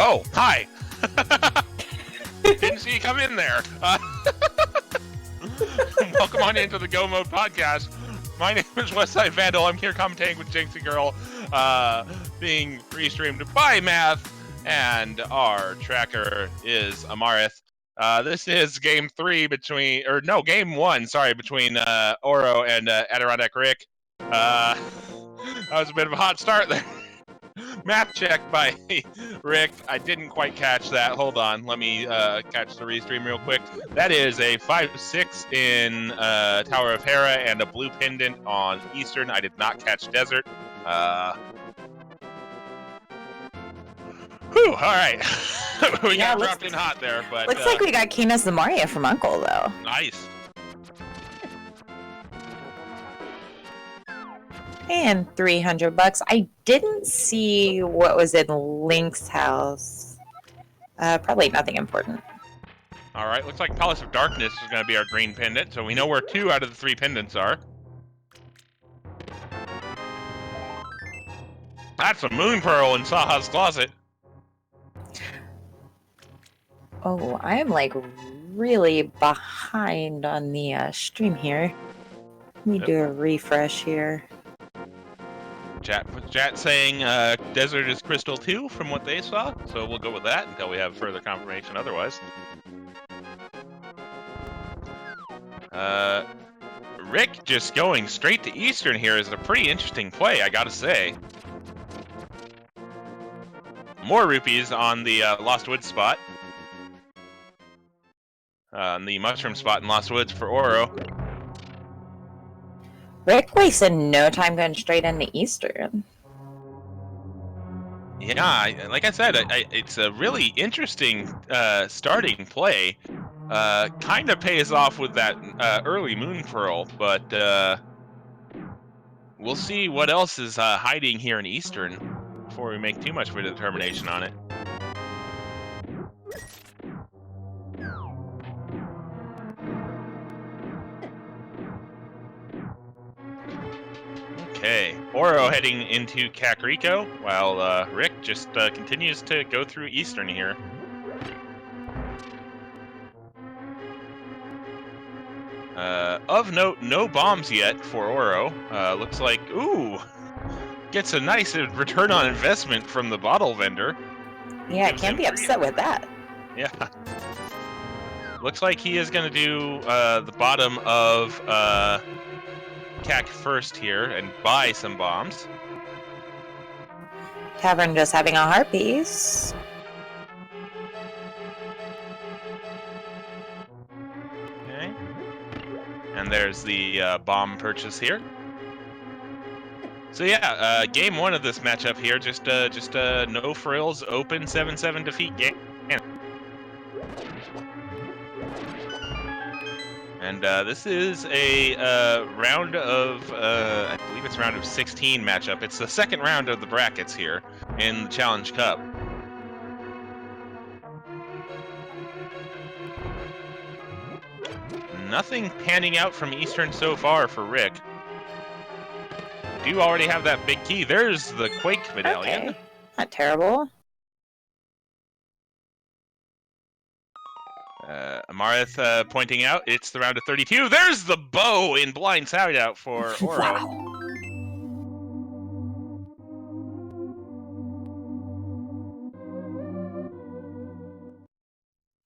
Oh, hi! Didn't see you come in there. Welcome on into the Go Mode podcast. My name is Westside Vandal. I'm here commentating with Jinxie Girl, being restreamed by Math, and our tracker is Amarith. This is game one, between Oro and AdirondackRick. That was a bit of a hot start there. Math check by Rick. I didn't quite catch that. Hold on. Let me catch the restream real quick. That is a 5-6 in Tower of Hera and a blue pendant on Eastern. I did not catch Desert. Whew, all right. We got dropped in hot there. But looks like we got Kina Zamaria from Uncle, though. Nice. And $300. I didn't see what was in Link's house. Probably nothing important. All right, looks like Palace of Darkness is going to be our green pendant, so we know where 2 out of the 3 pendants are. That's a moon pearl in Saha's closet. Oh, I'm like really behind on the stream here. Let me do a refresh here. Chat saying Desert is Crystal 2 from what they saw, so we'll go with that until we have further confirmation otherwise. Rick just going straight to Eastern here is a pretty interesting play, I gotta say. More rupees on the Lost Woods spot. The mushroom spot in Lost Woods for Oro. Rick wasted no time going straight into Eastern. Yeah, like I said, it's a really interesting starting play. Kind of pays off with that early Moon Pearl, but we'll see what else is hiding here in Eastern before we make too much of a determination on it. Okay, Oro heading into Kakariko, while Rick just continues to go through Eastern here. Of note, no bombs yet for Oro. Looks like, ooh, gets a nice return on investment from the bottle vendor. Yeah, can't be upset with that. Yeah. Looks like he is going to do the bottom of Kak first here and buy some bombs. Tavern just having a heart piece. Okay. And there's the bomb purchase here. So yeah, game 1 of this matchup here, just no frills, open 7-7 defeat game. And this is a round of, I believe it's round of 16 matchup. It's the second round of the brackets here in the Challenge Cup. Nothing panning out from Eastern so far for Rick. Do already have that big key. There's the Quake medallion. Okay. Not terrible. Amarith pointing out it's the round of 32. There's the bow in blind side out for Oro. Wow.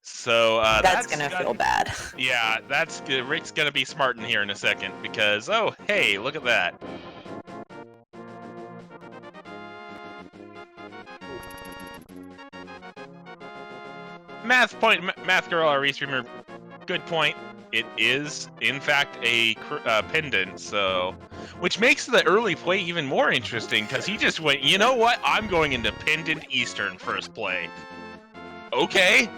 So that's gonna feel bad. Yeah, Rick's gonna be smart in here in a second because, oh hey, look at that. Math girl, our restreamer, good point. It is, in fact, a pendant, so... Which makes the early play even more interesting, because he just went, you know what? I'm going into pendant Eastern first play. Okay.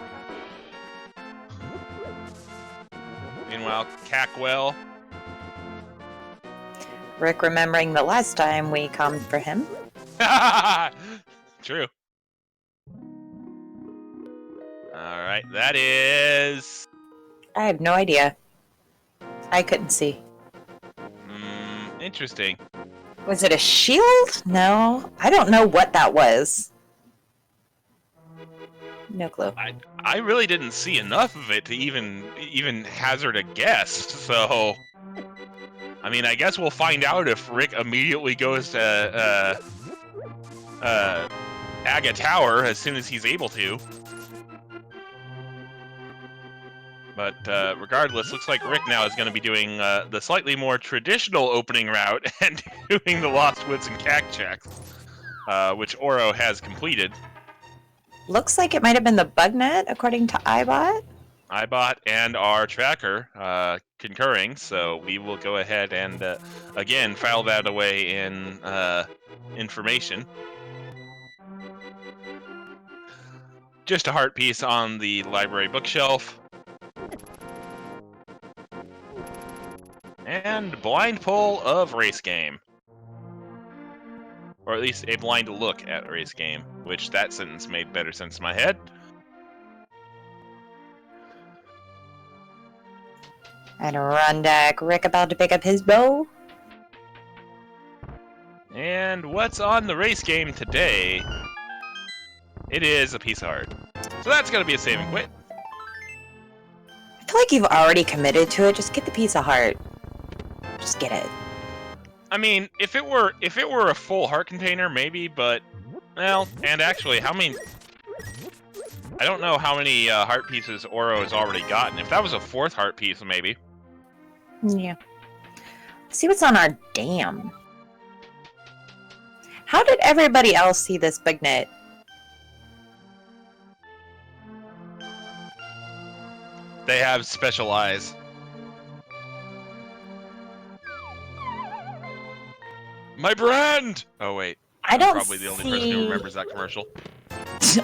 Meanwhile, Cackwell. Rick remembering the last time we come for him. True. Alright, that is... I have no idea. I couldn't see. Interesting. Was it a shield? No. I don't know what that was. No clue. I really didn't see enough of it to even hazard a guess. So, I mean, I guess we'll find out if Rick immediately goes to Aga Tower as soon as he's able to. But regardless, looks like Rick now is going to be doing the slightly more traditional opening route and doing the Lost Woods and CAC checks, which Oro has completed. Looks like it might have been the bug net, according to iBot. iBot and our tracker concurring, so we will go ahead and, again, file that away in information. Just a heart piece on the library bookshelf. And blind pull of race game. Or at least a blind look at race game, which that sentence made better sense in my head. AdirondackRick about to pick up his bow. And what's on the race game today? It is a piece of art. So that's going to be a save and quit. I feel like you've already committed to it. Just get the piece of heart. Just get it. I mean, if it were a full heart container, maybe, but well, and actually, how many? I don't know how many heart pieces Oro has already gotten. If that was a fourth heart piece, maybe. Yeah. Let's see what's on our dam. How did everybody else see this bug net? They have special eyes. My brand! Oh wait, I don't probably the only person who remembers that commercial.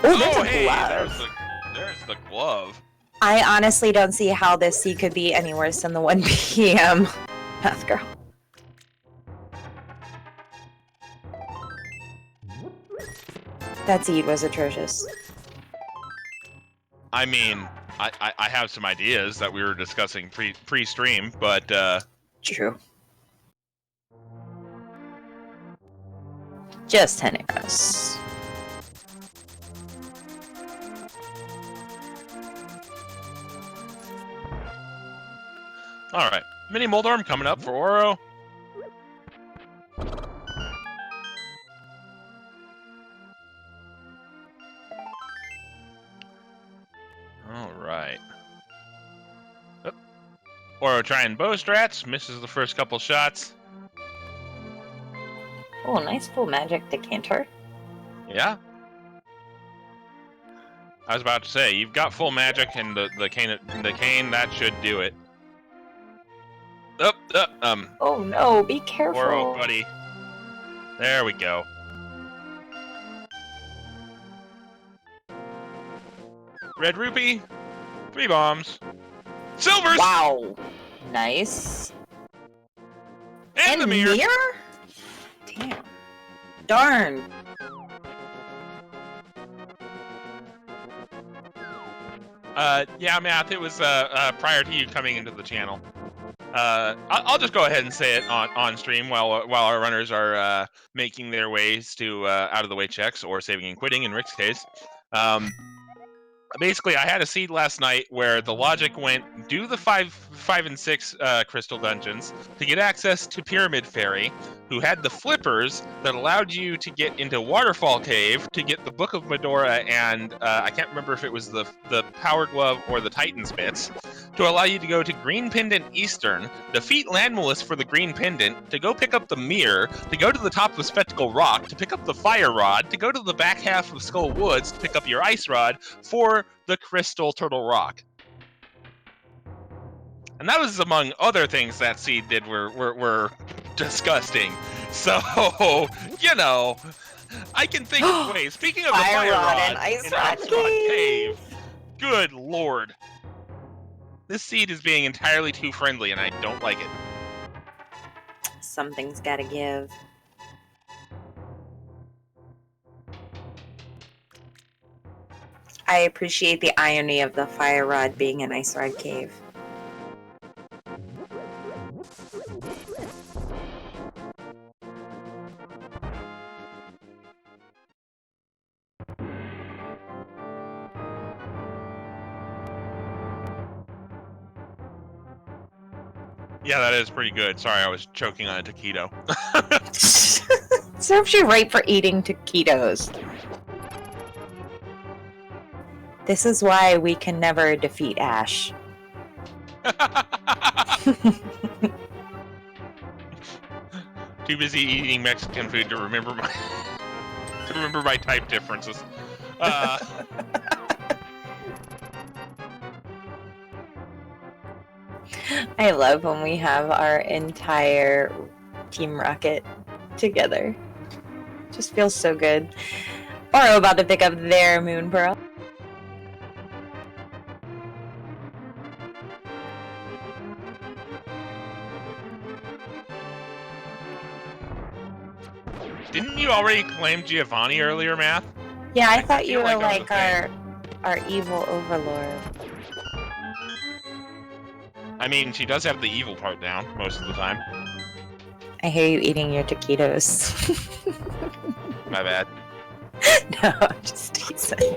Oh, hey, glove. there's the glove. I honestly don't see how this sea could be any worse than the 1 p.m. Math girl. That seed was atrocious. I mean, I have some ideas that we were discussing pre-stream, but True. Just 10 arrows. all right, mini Moldorm coming up for Oro. All right. Oh. Oro trying bow strats, misses the first couple shots. Oh, nice full magic decanter. Yeah. I was about to say, you've got full magic and the cane that should do it. Oh no, be careful. Oro, buddy. There we go. Red rupee, 3 bombs. Silvers! Wow. Nice. And the mirror! Damn. Darn. Yeah, Matt, it was prior to you coming into the channel. I'll just go ahead and say it on stream while our runners are making their ways to out of the way checks or saving and quitting in Rick's case. Basically, I had a seed last night where the logic went, do the 5 and 6 crystal dungeons to get access to Pyramid Fairy, who had the flippers that allowed you to get into Waterfall Cave to get the Book of Medora and I can't remember if it was the Power Glove or the Titan's Bits, to allow you to go to Green Pendant Eastern, defeat Landmalus for the Green Pendant, to go pick up the Mirror, to go to the top of Spectacle Rock, to pick up the Fire Rod, to go to the back half of Skull Woods, to pick up your Ice Rod, for the Crystal Turtle Rock. And that was among other things that seed did were disgusting. So, you know, I can think of ways. Speaking of the Fire Rod and Ice Rod Cave, good lord. This seed is being entirely too friendly, and I don't like it. Something's gotta give. I appreciate the irony of the Fire Rod being an Ice Rod Cave. Yeah, that is pretty good. Sorry, I was choking on a taquito. Serves you right for eating taquitos. This is why we can never defeat Ash. Too busy eating Mexican food to remember my type differences. I love when we have our entire Team Rocket together. Just feels so good. Oro about to pick up their Moon Pearl. Didn't you already claim Giovanni earlier, Math? Yeah, I thought you feel were like like our evil overlord. I mean, she does have the evil part down most of the time. I hear you eating your taquitos. My bad. No, I'm just teasing.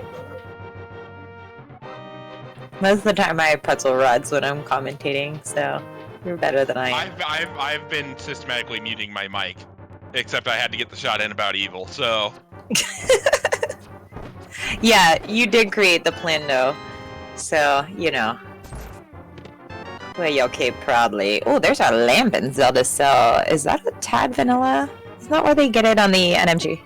Most of the time I have pretzel rods when I'm commentating, so you're better than I am. I've been systematically muting my mic, except I had to get the shot in about evil, so... Yeah, you did create the plan though, so, you know. Well, you okay proudly. Oh, there's our lamp in Zelda Cell. Is that a tad vanilla? Is that where they get it on the NMG?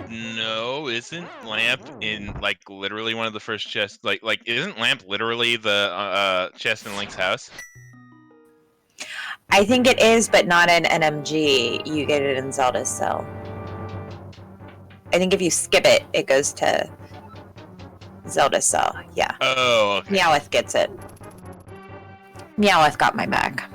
No, isn't Lamp in, like, literally one of the first chests? Like, isn't Lamp literally the, chest in Link's house? I think it is, but not in NMG. You get it in Zelda Cell. I think if you skip it, it goes to Zelda Cell. Yeah. Oh, okay. Meowth gets it. Meowth got my back.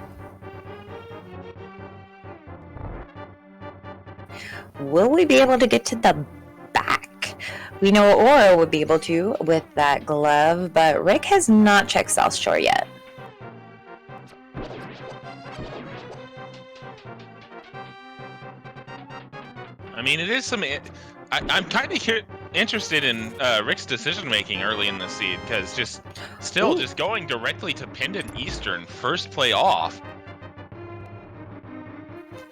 Will we be able to get to the back? We know Oro would be able to with that glove, but Rick has not checked South Shore yet. I mean, it is some... I'm kind of interested in Rick's decision-making early in the seed, because just going directly to Pendant Eastern, first play off.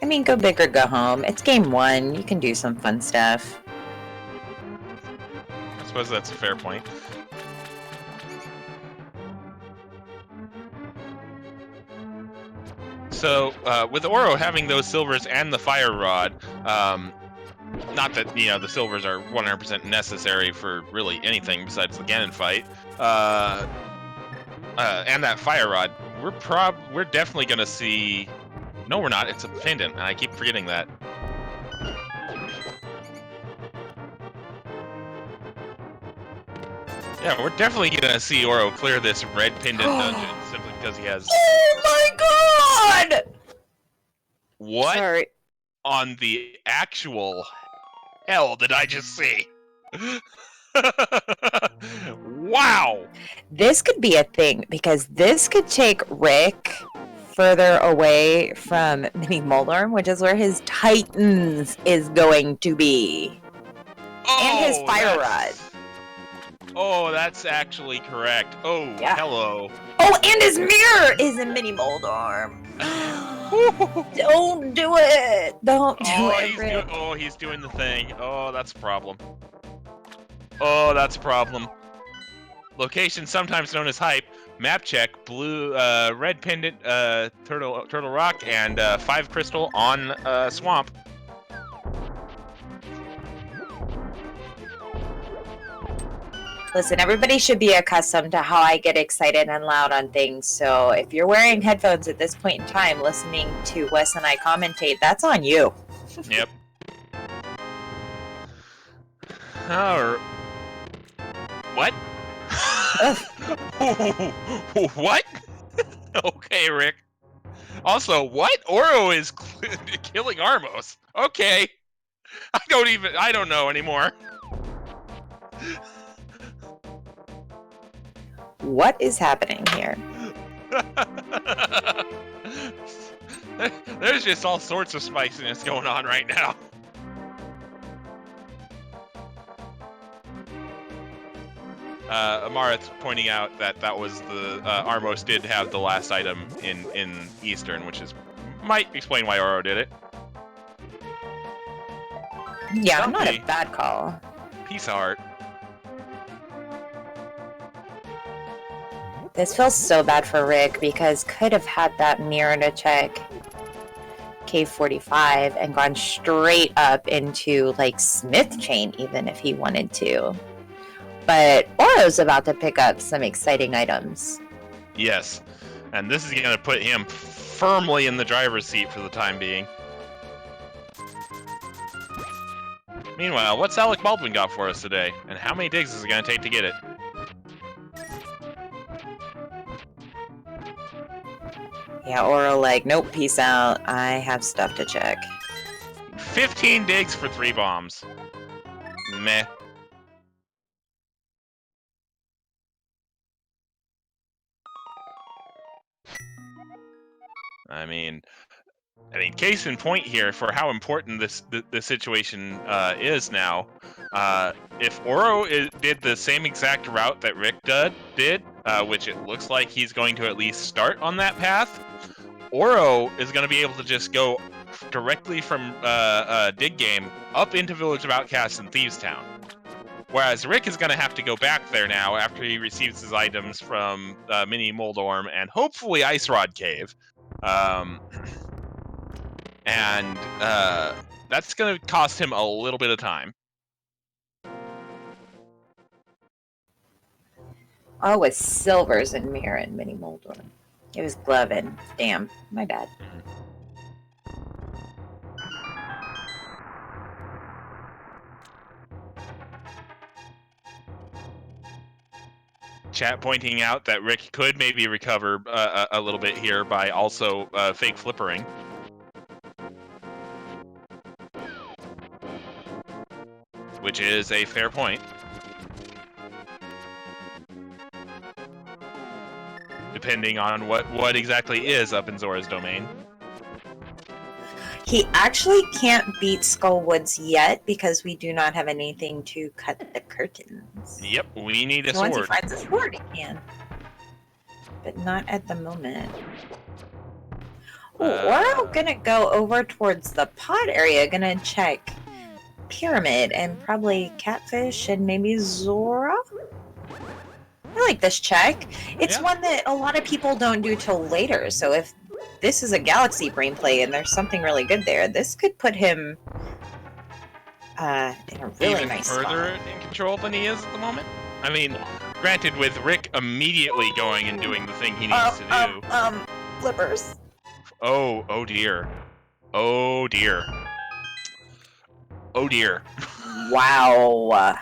I mean, go big or go home. It's game one. You can do some fun stuff. I suppose that's a fair point. So, with Oro having those silvers and the fire rod, not that, you know, the silvers are 100% necessary for really anything besides the Ganon fight, and that fire rod, we're definitely gonna see... No, we're not. It's a pendant, and I keep forgetting that. Yeah, we're definitely gonna see Oro clear this red pendant dungeon simply because he has... Oh my god! What Sorry. on the actual hell did I just see? Wow! This could be a thing, because this could take Rick further away from Mini Moldorm, which is where his Titans is going to be. And his fire rod. Oh, that's actually correct. Oh, Yeah. Hello. Oh, and his mirror is in Mini Moldorm. Don't do it. Don't do it, Rick. He's doing the thing. Oh, that's a problem. Oh, that's a problem. Location sometimes known as hype. Map check. Blue, red pendant, turtle rock, and 5 crystal on swamp. Listen, everybody should be accustomed to how I get excited and loud on things. So if you're wearing headphones at this point in time, listening to Wes and I commentate, that's on you. Yep. What? What? Okay, Rick. Also, what? Oro is killing Armos. Okay. I don't know anymore. What is happening here? There's just all sorts of spiciness going on right now. Amaret's pointing out that was the Armos did have the last item in Eastern, which might explain why Oro did it. Yeah, Tell not me. a bad call. Piece of art. This feels so bad for Rick because could have had that mirror to check K45 and gone straight up into like Smith Chain even if he wanted to. But Oro's about to pick up some exciting items. Yes, and this is going to put him firmly in the driver's seat for the time being. Meanwhile, what's Alec Baldwin got for us today? And how many digs is it going to take to get it? Yeah, Oro like, nope, peace out. I have stuff to check. 15 digs for 3 bombs. Meh. I mean, case in point here for how important this situation is now. If Oro did the same exact route that Rick did, which it looks like he's going to at least start on that path, Oro is going to be able to just go directly from Dig Game up into Village of Outcasts and Thieves Town. Whereas Rick is going to have to go back there now after he receives his items from Mini Moldorm and hopefully Ice Rod Cave. And that's going to cost him a little bit of time. Oh, it's Silvers and Mirror and Mini Moldorm. It was Glovin. Damn, my bad. Chat pointing out that Rick could maybe recover a little bit here by also fake flippering. Which is a fair point. Depending on what exactly is up in Zora's domain. He actually can't beat Skullwoods yet because we do not have anything to cut the curtains. Yep, we need a So sword. once he finds a sword, he can. But not at the moment. We're gonna go over towards the pod area, gonna check Pyramid and probably Catfish and maybe Zora. I like this check. It's one that a lot of people don't do till later, so if this is a Galaxy Brain play and there's something really good there, this could put him in a really even nice further spot. in control than he is at the moment. I mean, granted, with Rick immediately going and doing the thing he needs to do. Flippers. Oh dear. Oh dear. Oh dear. Wow.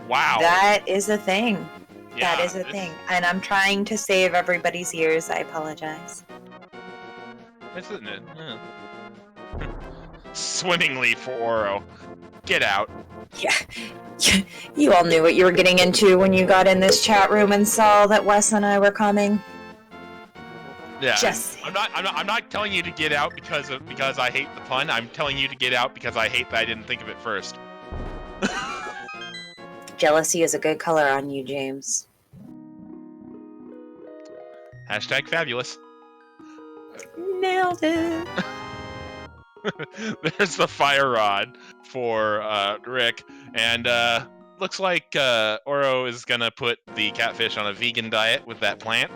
Wow. That is a thing. Yeah, that is a thing. And I'm trying to save everybody's ears. I apologize. Isn't it? Yeah. Swimmingly for Oro. Get out. Yeah. You all knew what you were getting into when you got in this chat room and saw that Wes and I were coming. Yeah. Just I'm not telling you to get out because I hate the pun. I'm telling you to get out because I hate that I didn't think of it first. Jealousy is a good color on you, James. Hashtag fabulous. Nailed it. There's the fire rod for Rick, and looks like Oro is gonna put the catfish on a vegan diet with that plant.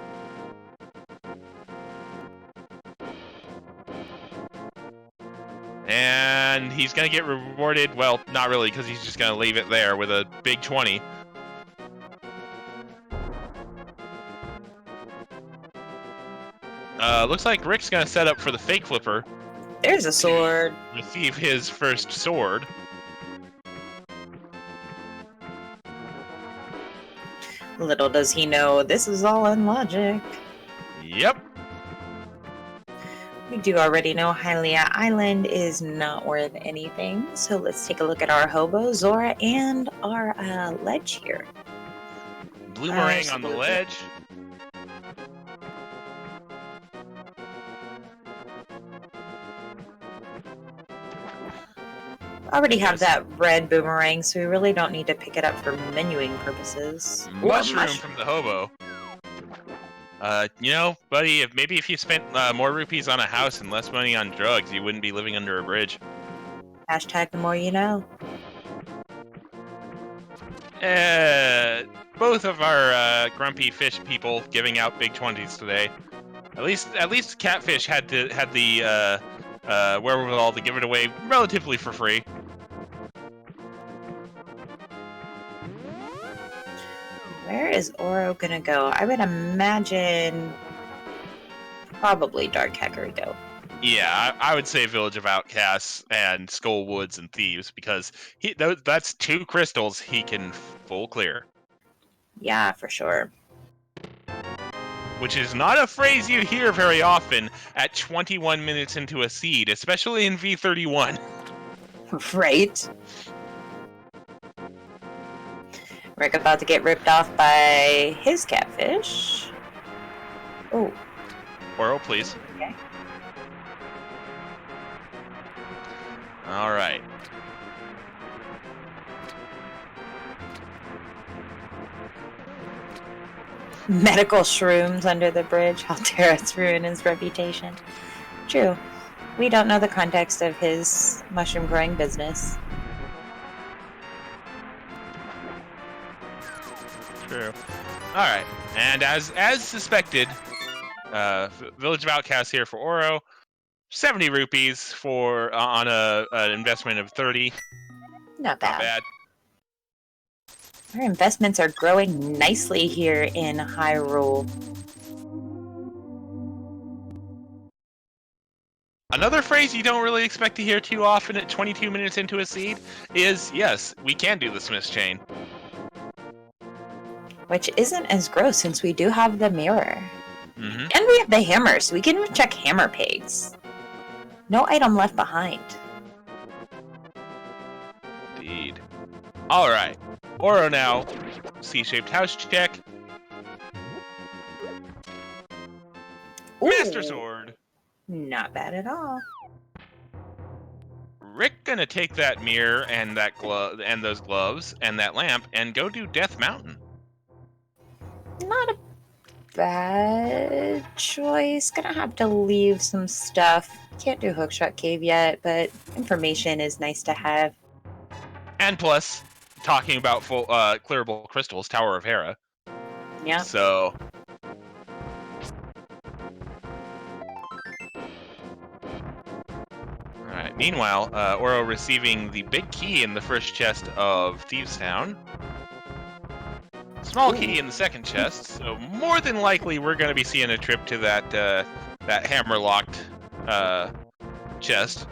And he's gonna get rewarded, well, not really, because he's just gonna leave it there with a big 20. Looks like Rick's gonna set up for the fake flipper. There's a sword. Receive his first sword. Little does he know, this is all in logic. Yep. We do already know Hylia Island is not worth anything, so let's take a look at our hobo, Zora, and our ledge here. Bloomerang on the ledge. already have that red boomerang, so we really don't need to pick it up for menuing purposes. Mushroom from the hobo. You know, buddy, if you spent more rupees on a house and less money on drugs, you wouldn't be living under a bridge. Hashtag the more you know. Both of our grumpy fish people giving out big 20s today. At least Catfish had the wherewithal to give it away relatively for free. Where is Oro gonna go? I would imagine probably Dark Kakariko. Yeah, I would say Village of Outcasts and Skull Woods and Thieves, because that's 2 crystals he can full clear. Yeah, for sure. Which is not a phrase you hear very often at 21 minutes into a seed, especially in V31. Right? Rick about to get ripped off by his catfish. Oh. Oro, please. Okay. Alright. Medical shrooms under the bridge. How dare us ruin his reputation. True. We don't know the context of his mushroom growing business. True. Alright. And as suspected, Village of Outcasts here for Oro. 70 rupees for on an investment of 30. Not bad. Not bad. Our investments are growing nicely here in Hyrule. Another phrase you don't really expect to hear too often at 22 minutes into a seed is, yes, we can do the Smith's Chain. Which isn't as gross since we do have the mirror. Mm-hmm. And we have the hammer, so we can check hammer pegs. No item left behind. Indeed. Alright. Oro now. C-shaped house check. Ooh, Master Sword. not bad at all. Rick gonna take that mirror and that glove and those gloves and that lamp and go do Death Mountain. Not a bad choice. Gonna have to leave some stuff. Can't do Hookshot Cave yet, but information is nice to have. And plus, talking about full clearable crystals, Tower of Hera. Yeah. So alright, meanwhile, Oro receiving the big key in the first chest of Thieves Town. Small key in the second chest, so more than likely we're going to be seeing a trip to that hammer-locked chest.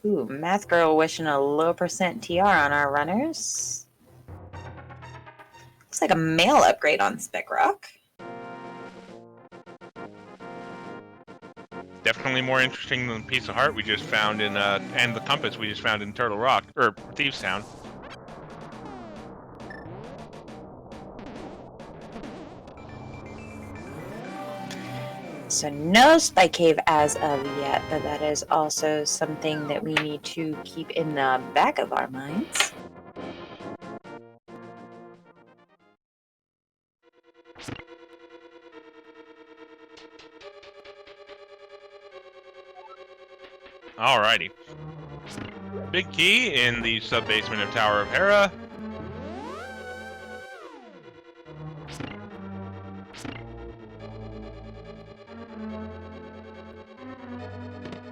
Ooh, Math Girl wishing a low percent TR on our runners. Looks like a mail upgrade on Spec Rock. Definitely more interesting than the piece of heart we just found in, and the compass we just found in Turtle Rock, or Thieves Town. So no Spike Cave as of yet, but that is also something that we need to keep in the back of our minds. Alrighty. Big key in the sub-basement of Tower of Hera.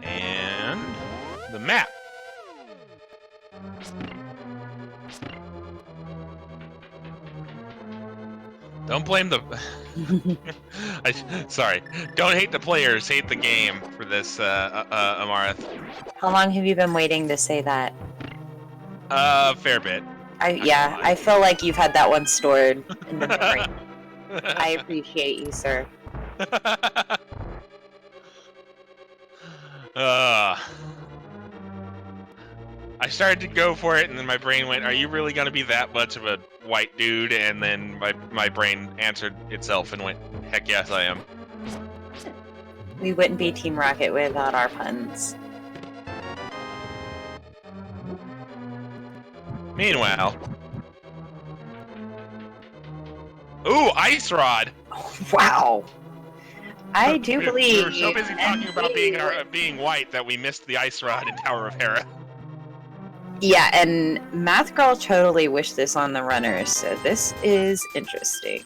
And the map. Don't blame the... sorry. Don't hate the players, hate the game for this, Amarath. How long have you been waiting to say that? Fair bit. I feel like you've had that one stored in the memory. I appreciate you, sir. I started to go for it, and then my brain went, "Are you really gonna be that much of a white dude?" And then my brain answered itself and went, "Heck yes, I am." We wouldn't be Team Rocket without our puns. Meanwhile, ooh, ice rod. Wow. I do We believe. were so busy talking about being white that we missed the ice rod in Tower of Hera. Yeah, and Math Girl totally wished this on the runners, so this is interesting.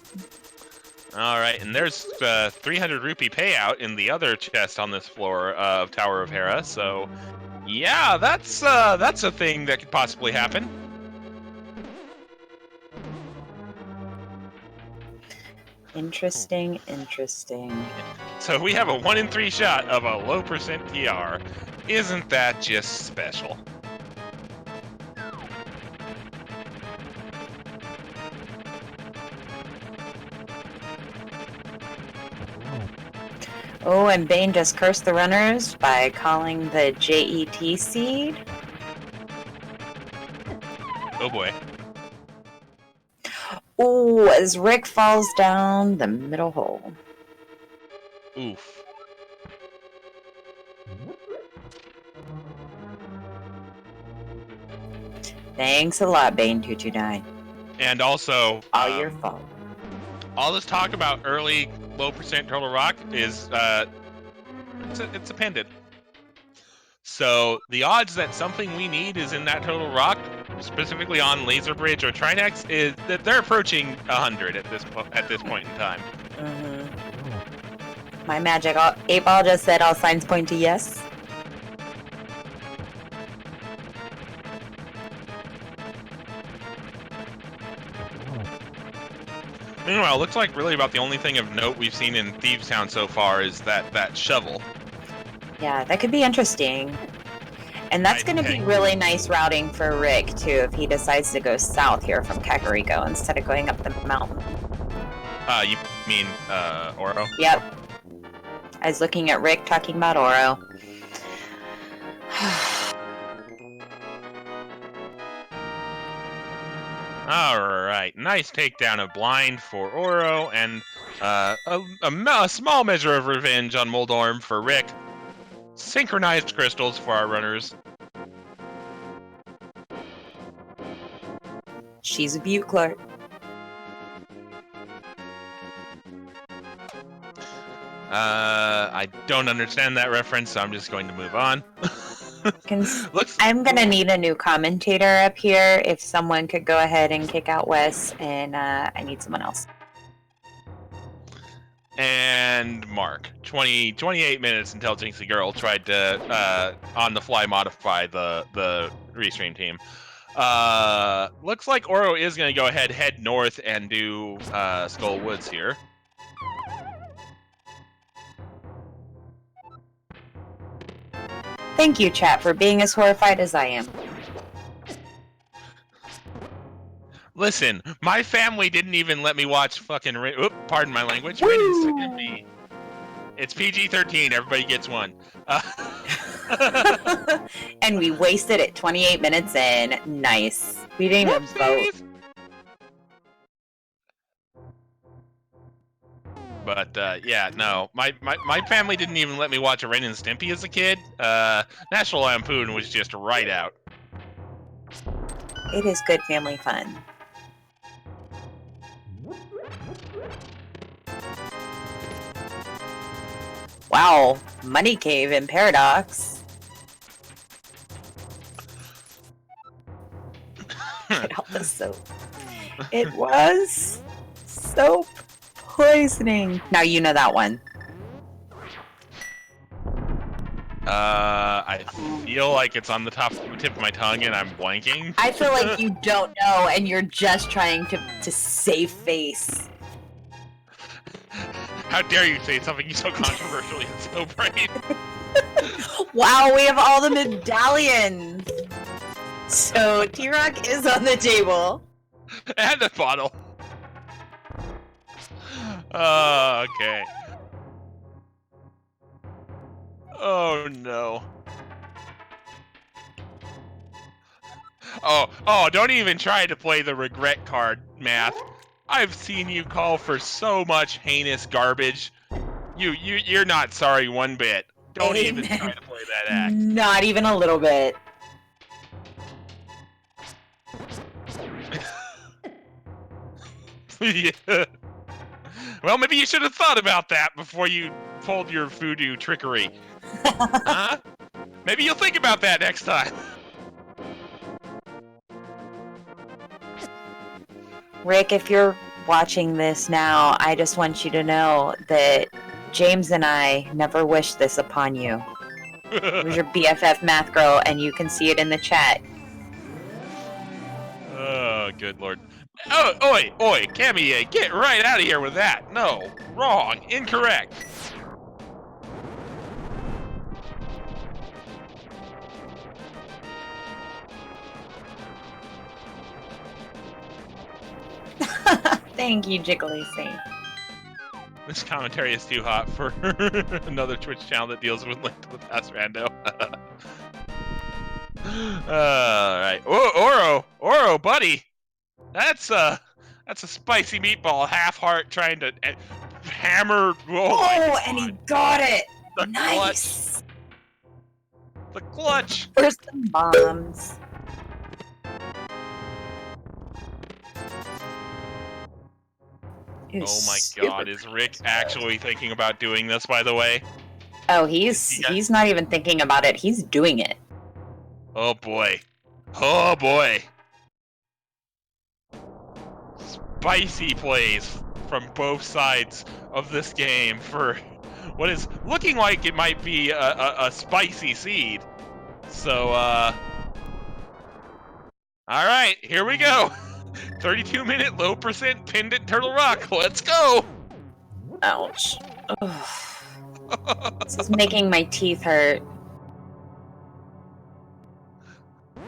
All right, and there's 300 rupee payout in the other chest on this floor of Tower of Hera. So, yeah, that's a thing that could possibly happen. Interesting. So we have a 1 in 3 shot of a low percent PR. Isn't that just special? Oh, and Bane just cursed the runners by calling the JET seed. Oh boy. Oh, as Rick falls down the middle hole. Oof. Thanks a lot, Bane229. And also, All your fault. all this talk about early low percent total rock is it's appended. So the odds that something we need is in that total rock, specifically on Laser Bridge or Trinex, is that they're approaching 100 at this point in time. Mm-hmm. My magic 8-ball just said all signs point to yes. Meanwhile, it looks like really about the only thing of note we've seen in Thieves Town so far is that shovel. Yeah, that could be interesting. And that's going to be really nice routing for Rick, too, if he decides to go south here from Kakariko instead of going up the mountain. You mean, Oro? Yep. I was looking at Rick talking about Oro. Alright, nice takedown of Blind for Oro, and a small measure of revenge on Moldorm for Rick. Synchronized crystals for our runners. She's a beaut, Clark. I don't understand that reference, so I'm just going to move on. I'm gonna need a new commentator up here. If someone could go ahead and kick out Wes, and I need someone else. And Mark, 28 minutes until Jinxie Girl tried to on the fly modify the restream team. Looks like Oro is going to go ahead, head north, and do Skull Woods here. Thank you, chat, for being as horrified as I am. Listen, my family didn't even let me watch fucking. Pardon my language. It's PG-13. Everybody gets one. And we wasted it 28 minutes in. Nice. We didn't even vote. But yeah, no, my family didn't even let me watch a Ren and Stimpy as a kid. National Lampoon was just right out. It is good family fun. Wow, Money Cave in Paradox. It was soap. It was soap poisoning. Now you know that one. I feel like it's on the tip of my tongue and I'm blanking. I feel like you don't know and you're just trying to save face. How dare you say something so controversial and so brave? Wow, we have all the medallions. So T-Rock is on the table. And a bottle. Okay. Oh no. Oh, don't even try to play the regret card, Math. I've seen you call for so much heinous garbage. You're not sorry one bit. Don't even try to play that act. Not even a little bit. Yeah. Well, maybe you should have thought about that before you pulled your voodoo trickery. Huh? Maybe you'll think about that next time. Rick, if you're watching this now, I just want you to know that James and I never wished this upon you. It was your BFF math girl, and you can see it in the chat. Oh, good lord. Oh, oi, Cammy, get right out of here with that. No, wrong, incorrect. Thank you, Jiggly Saint. This commentary is too hot for another Twitch channel that deals with Link to the Past rando. Alright. Oro, buddy! That's a spicy meatball, half heart trying to hammer. Oh, and he got it! The Nice! Clutch. The clutch! Where's the bombs? Oh my god, is Rick actually thinking about doing this, by the way? Oh, he's not even thinking about it, he's doing it. Oh boy. Oh boy. Spicy plays from both sides of this game for what is looking like it might be a spicy seed. So, alright, here we go. 32-minute low percent pinned at Turtle Rock. Let's go! Ouch. This is making my teeth hurt.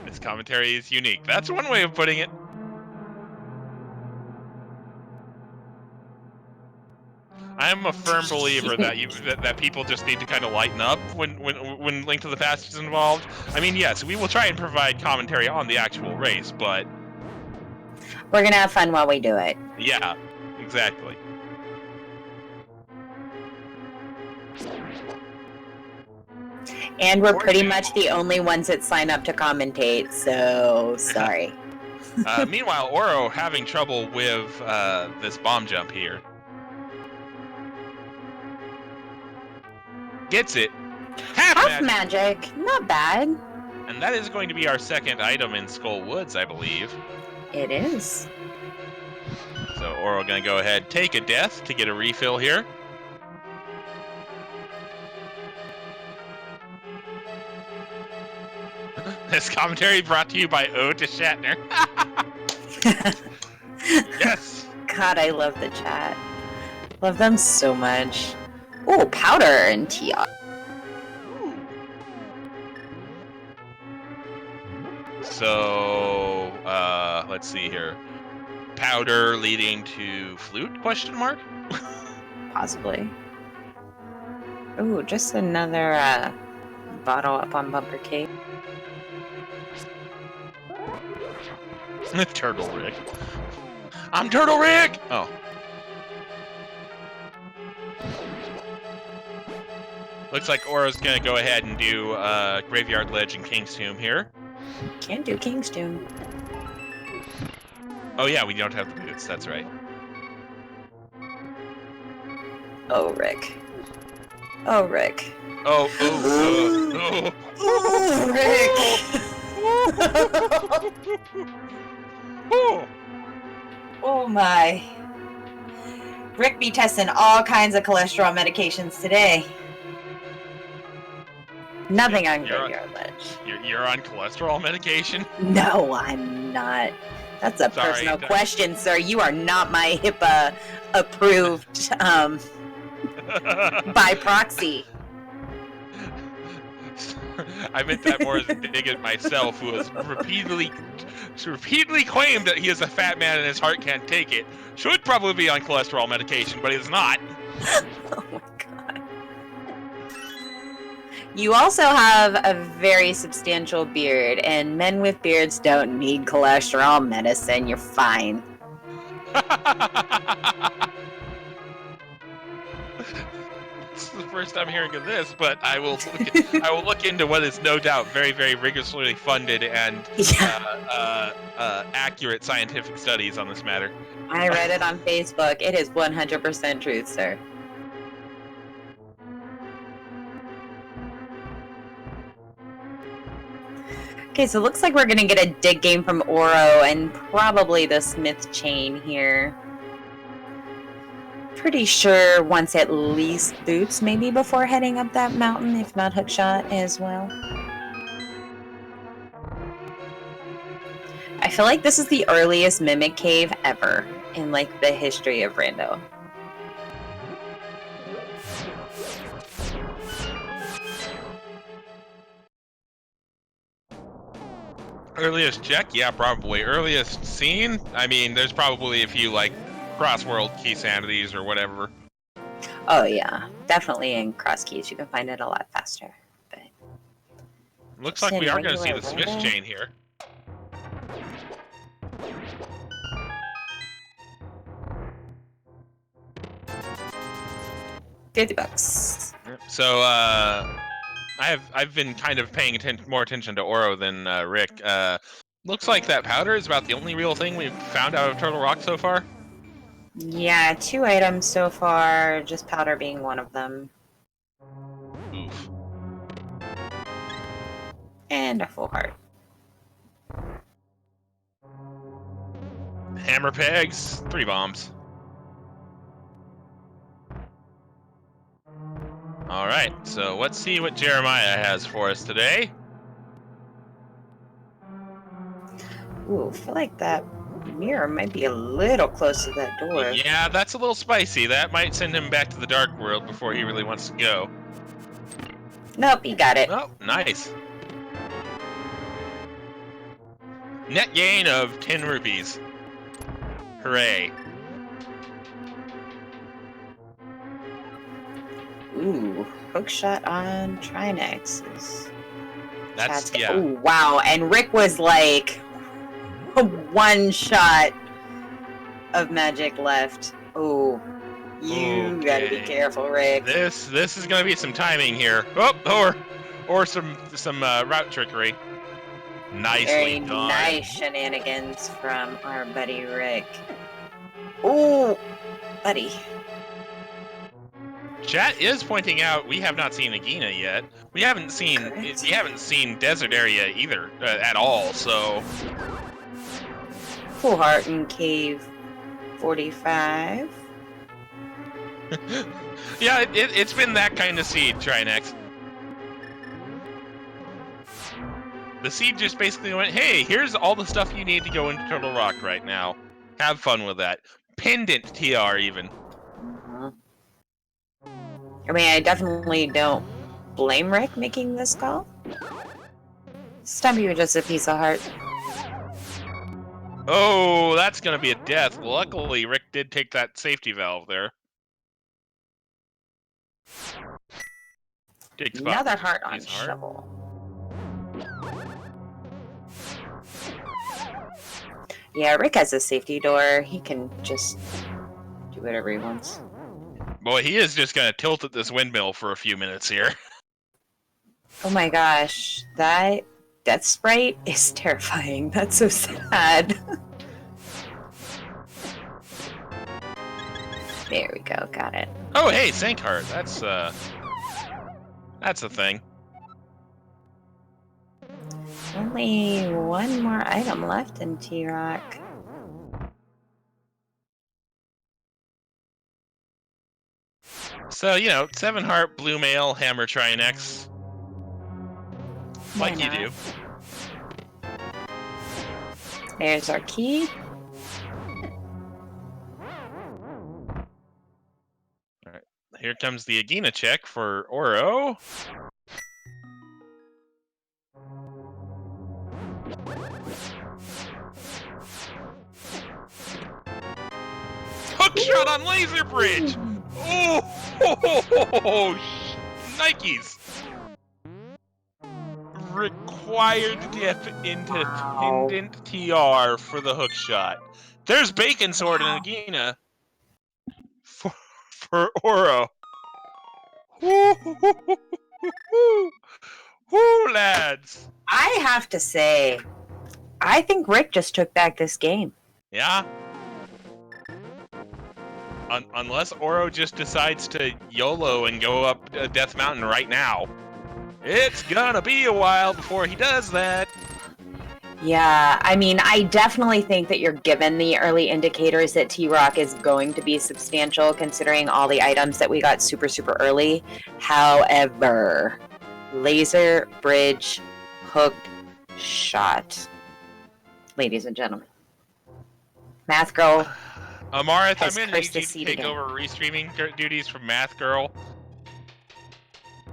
This commentary is unique. That's one way of putting it. I'm a firm believer that that people just need to kind of lighten up when Link to the Past is involved. I mean, yes, we will try and provide commentary on the actual race, but we're gonna have fun while we do it. Yeah, exactly. And we're pretty much the only ones that sign up to commentate, so sorry. Meanwhile, Oro having trouble with this bomb jump here. Gets it. Half magic. Not bad. And that is going to be our second item in Skull Woods, I believe. It is. So Oro gonna go ahead, take a death to get a refill here. This commentary brought to you by Ode to Shatner. Yes. God, I love the chat. Love them so much. Oh, powder and tea. So, let's see here. Powder leading to flute, question mark? Possibly. Ooh, just another bottle up on Bumper Cake. Turtle Rick. I'm Turtle Rick! Oh. Looks like Oro's gonna go ahead and do Graveyard Ledge and King's Tomb here. Can't do King's Tomb. Oh yeah, we don't have the boots, that's right. Oh, Rick. Oh, Rick. Oh, Oh, Rick! Oh. Oh my. Rick be testing all kinds of cholesterol medications today. Nothing on Graveyard Ledge. You're on cholesterol medication? No, I'm not. That's a personal question, sir. You are not my HIPAA approved by proxy. I meant that more as a dig at myself, who has repeatedly claimed that he is a fat man and his heart can't take it. Should probably be on cholesterol medication, but he's not. Oh my god. You also have a very substantial beard, and men with beards don't need cholesterol medicine. You're fine. This is the first I'm hearing of this, but I will look into what is no doubt very, very rigorously funded and accurate scientific studies on this matter. I read it on Facebook. It is 100% truth, sir. Okay, so it looks like we're going to get a dig game from Oro and probably the Smith chain here. Pretty sure once at least Boots, maybe before heading up that mountain, if not Hookshot as well. I feel like this is the earliest Mimic Cave ever in, like, the history of Rando. Earliest check? Yeah, probably. Earliest scene? I mean, there's probably a few, like, cross-world key sanities or whatever. Oh, yeah. Definitely in Cross Keys. You can find it a lot faster. But looks like we are going to see the Smith chain here. $50. So, I've been kind of paying more attention to Oro than Rick. Looks like that powder is about the only real thing we've found out of Turtle Rock so far. Yeah, 2 items so far, just powder being one of them. Oof. And a full heart. Hammer pegs, 3 bombs. Alright, so let's see what Jeremiah has for us today. Ooh, I feel like that mirror might be a little close to that door. Yeah, that's a little spicy. That might send him back to the dark world before he really wants to go. Nope, he got it. Oh, nice. Net gain of 10 rupees. Hooray. Ooh, hookshot on Trinexes. That's, yeah. Ooh, wow, and Rick was like 1 shot of magic left. Ooh, you gotta be careful, Rick. This is gonna be some timing here. Oh, or some route trickery. Nicely Very done. nice shenanigans from our buddy Rick. Ooh, buddy. Chat is pointing out we have not seen Agina yet. We haven't seen desert area either at all. So Full heart in cave 45. yeah, it's been that kind of seed, Trinex. The seed just basically went, hey, here's all the stuff you need to go into Turtle Rock right now. Have fun with that. Pendant TR even. I mean, I definitely don't blame Rick making this call. Stumpy was just a piece of heart. Oh, that's gonna be a death. Luckily, Rick did take that safety valve there. Another heart on shovel. Yeah, Rick has a safety door. He can just do whatever he wants. Boy, he is just gonna tilt at this windmill for a few minutes here. Oh my gosh, that death sprite is terrifying. That's so sad. There we go, got it. Oh, hey, Sank Heart. That's a thing. Only 1 more item left in T-Rock. So, 7 heart, blue mail, hammer, Trinex. Like you do. There's our key. Alright, here comes the Agina check for Oro. Hookshot on laser bridge! Oh, Nikes! required dip into Wow. pendant TR for the hook shot. There's Bacon Sword and Agina for Oro. Woo, lads. I have to say, I think Rick just took back this game. Yeah. Unless Oro just decides to YOLO and go up Death Mountain right now. It's gonna be a while before he does that. Yeah, I mean, I definitely think that you're given the early indicators that T-Rock is going to be substantial considering all the items that we got super, super early. However, laser, bridge, hooked, shot. Ladies and gentlemen. Math Girl Amarith, I'm has gonna cursed need the you to seat take again. over restreaming duties from Math Girl.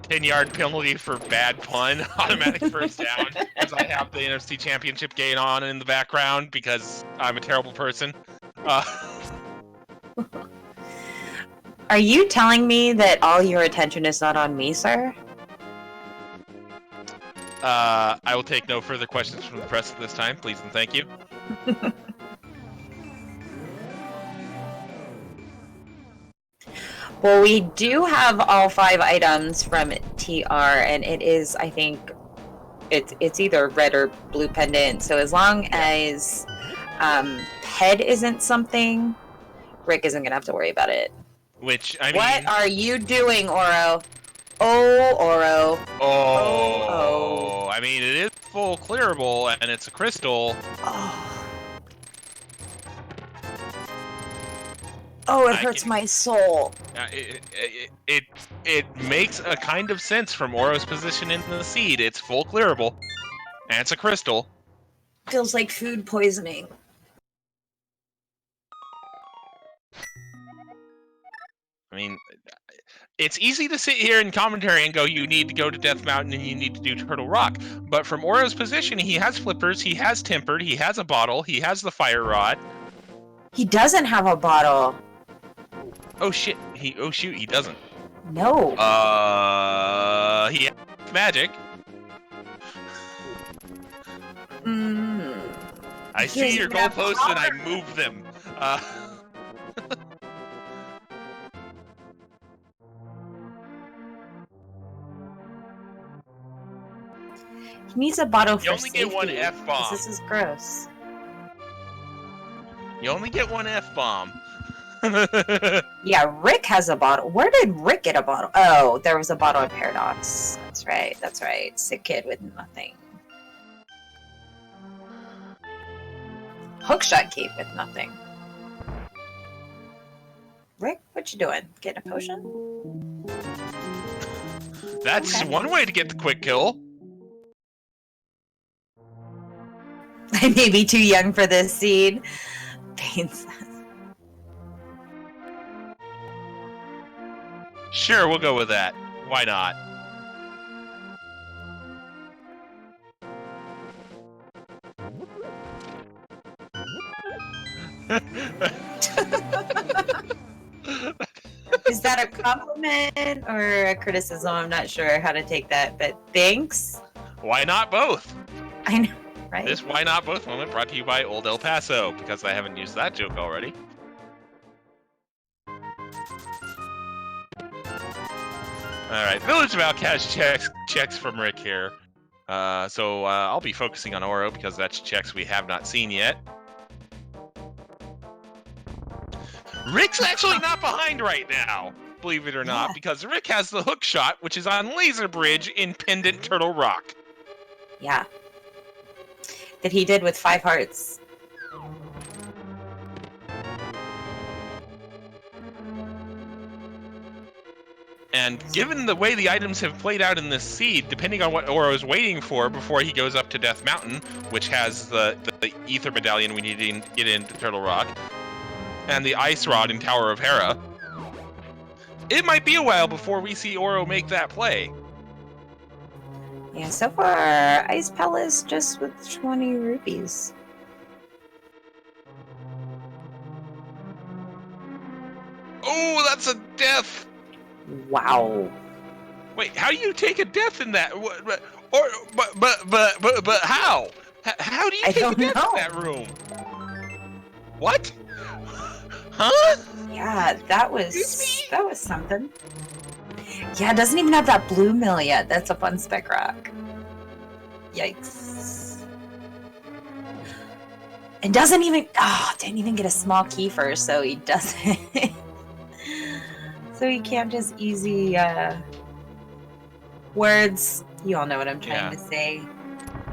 10-yard penalty for bad pun, automatic first down, because I have the NFC Championship game on in the background because I'm a terrible person. Are you telling me that all your attention is not on me, sir? I will take no further questions from the press at this time, please and thank you. Well, we do have all 5 items from TR, and it is, I think, it's either red or blue pendant. So as long as head isn't something, Rick isn't gonna have to worry about it. Which, I mean... What are you doing, Oro? Oh, Oro. Oh, I mean, it is full clearable, and it's a crystal. Oh, it hurts my soul. It makes a kind of sense from Oro's position in the seed. It's full clearable, and it's a crystal. Feels like food poisoning. I mean, it's easy to sit here in commentary and go, you need to go to Death Mountain and you need to do Turtle Rock. But from Oro's position, he has flippers, he has tempered, he has a bottle, he has the fire rod. He doesn't have a bottle. Oh shit! Oh shoot! He doesn't. No. He has magic. I see your goalposts and I move them. He needs a bottle for You only safety. get one F-bomb. This is gross. You only get one F-bomb. Yeah, Rick has a bottle. Where did Rick get a bottle? Oh, there was a bottle of Paradox. That's right. That's right. Sick kid with nothing. Hookshot cape with nothing. Rick, what you doing? Getting a potion? That's one way to get the quick kill. I may be too young for this seed. Pain says. Sure, we'll go with that. Why not? Is that a compliment or a criticism? I'm not sure how to take that, but thanks. Why not both? I know, right? This Why Not Both moment brought to you by Old El Paso, because I haven't used that joke already. Alright, Village of Outcast checks from Rick here. So I'll be focusing on Oro because that's checks we have not seen yet. Rick's actually not behind right now, believe it or not, because Rick has the hook shot, which is on Laser Bridge in Pendant Turtle Rock. Yeah. That he did with 5 hearts. And given the way the items have played out in this seed, depending on what Oro is waiting for before he goes up to Death Mountain, which has the Ether Medallion we need to get into Turtle Rock, and the Ice Rod in Tower of Hera, it might be a while before we see Oro make that play. Yeah, so far, Ice Palace just with 20 rupees. Oh, that's a death! Wow. Wait, how do you take a death in that? Or but how? How do you I take don't me back to know. that room? What? Huh? Yeah, that was something. Yeah, it doesn't even have that blue mill yet. That's a fun spec rock. Yikes. It doesn't even didn't even get a small key first, so he doesn't so he can't just easy words. You all know what I'm trying to say.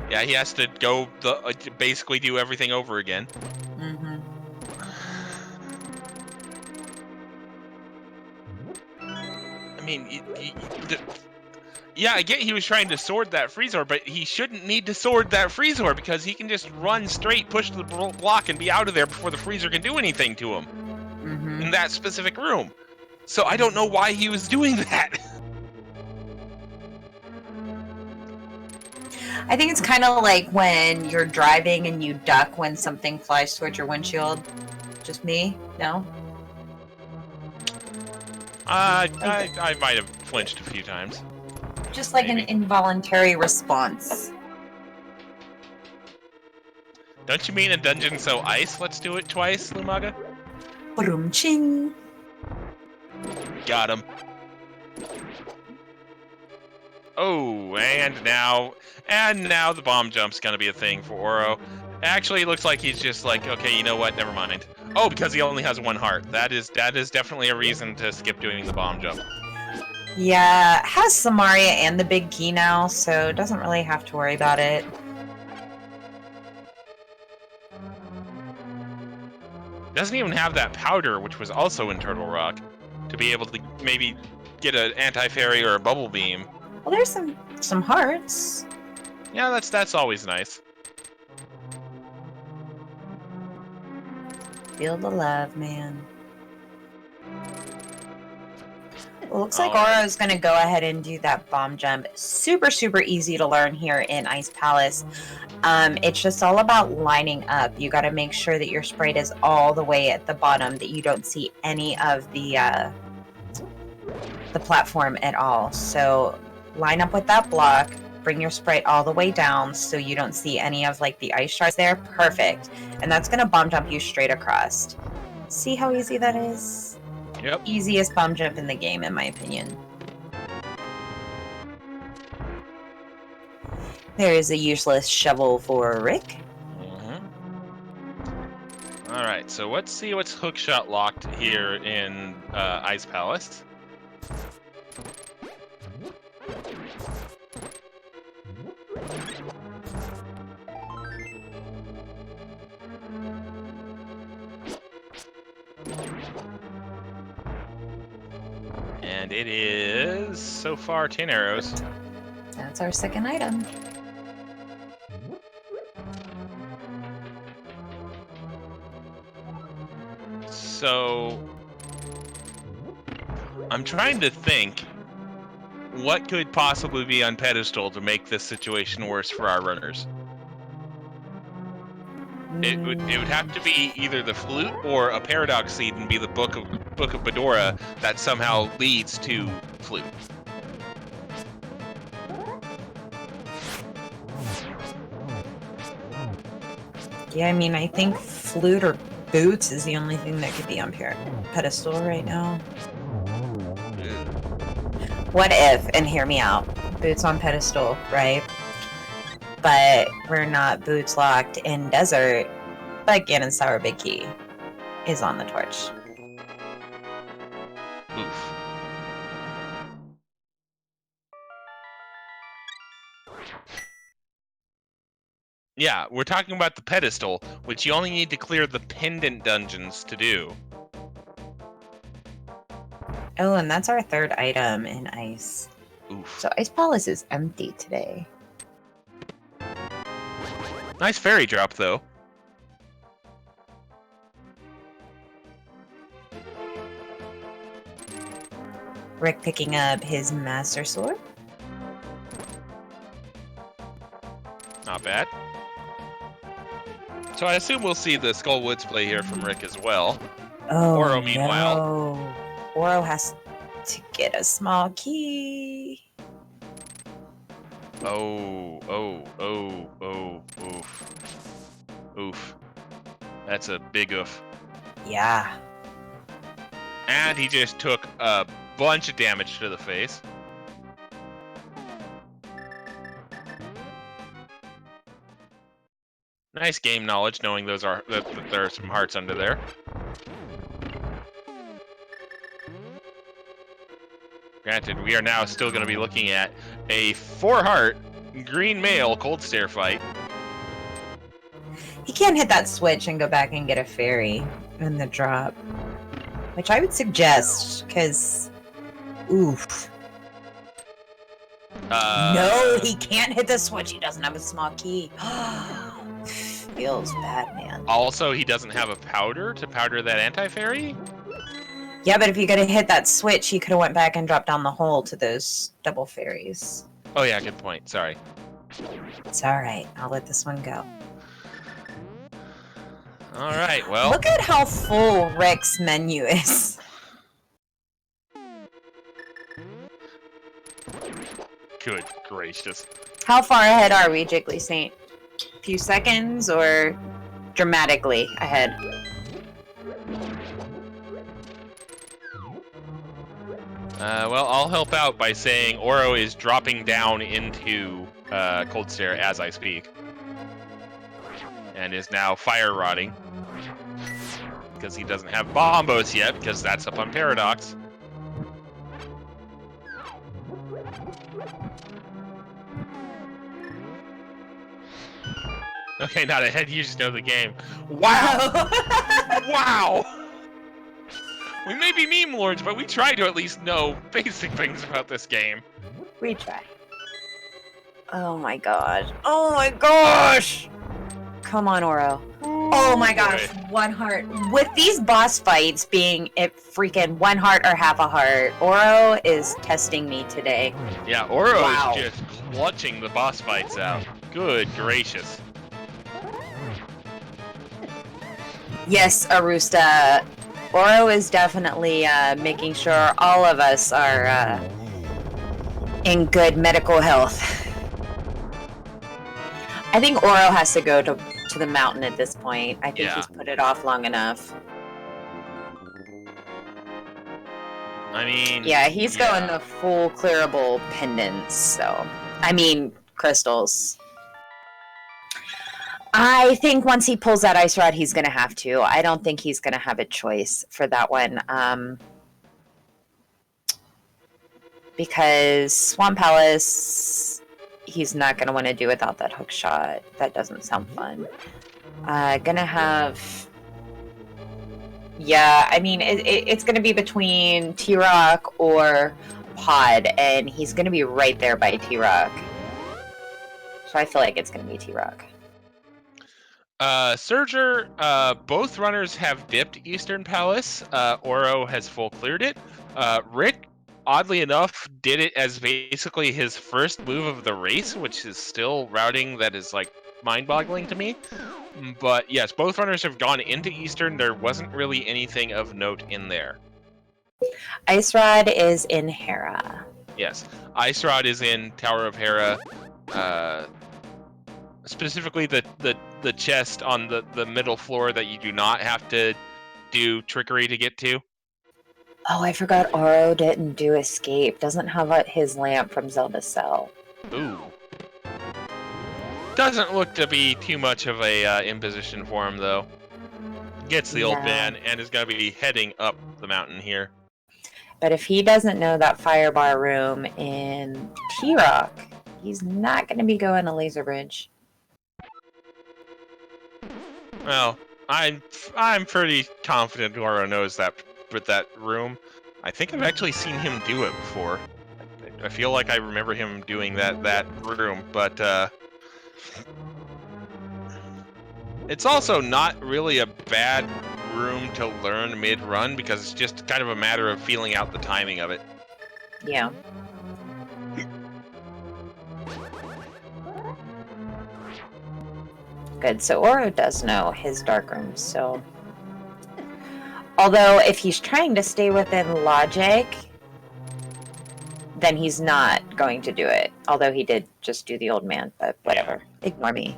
Yeah, he has to go basically do everything over again. Mm-hmm. I mean, yeah, I get he was trying to sword that Freezor, but he shouldn't need to sword that Freezor because he can just run straight, push the block, and be out of there before the Freezor can do anything to him in that specific room. So I don't know why he was doing that. I think it's kind of like when you're driving and you duck when something flies towards your windshield. Just me? No? I might have flinched a few times. Just like Maybe. an involuntary response. Don't you mean a dungeon so ice? Let's do it twice, Lumaga. Boom ching. Got him. Oh, and now the bomb jump's gonna be a thing for Oro. Actually, it looks like he's just like, okay, you know what? Never mind. Oh, because he only has one heart. That is definitely a reason to skip doing the bomb jump. Yeah, has Samaria and the big key now, so doesn't really have to worry about it. Doesn't even have that powder, which was also in Turtle Rock, to be able to maybe get an anti-fairy or a bubble beam. Well, there's some hearts. Yeah, that's always nice. Feel the love, man. Well, looks like Oro's going to go ahead and do that bomb jump. Super, super easy to learn here in Ice Palace. It's just all about lining up. You got to make sure that your sprite is all the way at the bottom, that you don't see any of the platform at all. So line up with that block. Bring your sprite all the way down so you don't see any of like the ice shards there. Perfect. And that's going to bomb jump you straight across. See how easy that is? Yep. Easiest bomb jump in the game, in my opinion. There is a useless shovel for Rick. All right, so let's see what's hookshot locked here in Ice Palace. And it is, so far, 10 arrows. That's our second item. So, I'm trying to think what could possibly be on pedestal to make this situation worse for our runners. It would have to be either the flute or a paradox seed and be the book of Bedora that somehow leads to flute. Yeah, I mean, I think flute or boots is the only thing that could be on pedestal right now. What if, and hear me out, boots on pedestal, right? But we're not boots locked in desert, but Ganon Sour Big Key is on the torch. Oof. Yeah, we're talking about the pedestal, which you only need to clear the pendant dungeons to do. Oh, and that's our third item in Ice. Oof. So Ice Palace is empty today. Nice fairy drop, though. Rick picking up his Master Sword. Not bad. So I assume we'll see the Skull Woods play here from Rick as well. Oh, Oro, meanwhile. No. Oro has to get a small key. Oh, oof. Oof. That's a big oof. Yeah. And he just took a bunch of damage to the face. Nice game knowledge, knowing that there are some hearts under there. Granted, we are now still going to be looking at a 4-heart green male cold stare fight. He can't hit that switch and go back and get a fairy in the drop. Which I would suggest, because... Oof. No, he can't hit the switch. He doesn't have a small key. Feels bad, man. Also, he doesn't have a powder to powder that anti-fairy? Yeah, but if you could have hit that switch, he could have went back and dropped down the hole to those double fairies. Oh yeah, good point. Sorry. It's alright. I'll let this one go. Alright, well... Look at how full Rick's menu is. Good gracious. How far ahead are we, Jiggly Saint? A few seconds or dramatically ahead? Well, I'll help out by saying Oro is dropping down into Cold Stare as I speak. And is now fire rotting. Because he doesn't have Bombos yet, because that's up on Paradox. Okay, not ahead, you just know the game. Wow! Wow! We may be meme lords, but we try to at least know basic things about this game. We try. Oh my god. Oh my gosh! Come on, Oro. Oh my gosh, 1 heart. With these boss fights being it freaking 1 heart or half a heart, Oro is testing me today. Yeah, Oro is just clutching the boss fights out. Good gracious. Yes, Arusta. Oro is definitely making sure all of us are in good medical health. I think Oro has to go to the mountain at this point. I think he's put it off long enough. I mean... Yeah, he's going the full clearable pendants, so... I mean, crystals. I think once he pulls that ice rod, he's going to have to. I don't think he's going to have a choice for that one. Because Swamp Palace, he's not going to want to do without that hook shot. That doesn't sound fun. Gonna have... Yeah, I mean, it's going to be between T-Rock or Pod, and he's going to be right there by T-Rock. So I feel like it's going to be T-Rock. Surger, both runners have dipped Eastern Palace. Oro has full cleared it. Rick, oddly enough, did it as basically his first move of the race, which is still routing that is, like, mind-boggling to me. But yes, both runners have gone into Eastern. There wasn't really anything of note in there. Ice Rod is in Hera. Yes, Ice Rod is in Tower of Hera. Specifically the chest on the middle floor that you do not have to do trickery to get to. Oh, I forgot Oro didn't do escape. Doesn't have his lamp from Zelda Cell. Ooh. Doesn't look to be too much of a imposition for him, though. Gets the old man and is going to be heading up the mountain here. But if he doesn't know that firebar room in T-Rock, he's not going to be going to Laser Bridge. Well, I'm pretty confident Oro knows that with that room. I think I've actually seen him do it before. I feel like I remember him doing that room, but it's also not really a bad room to learn mid-run because it's just kind of a matter of feeling out the timing of it. Yeah. Good, so Oro does know his dark rooms, so... Although, if he's trying to stay within logic, then he's not going to do it. Although he did just do the old man, but whatever. Yeah. Ignore me.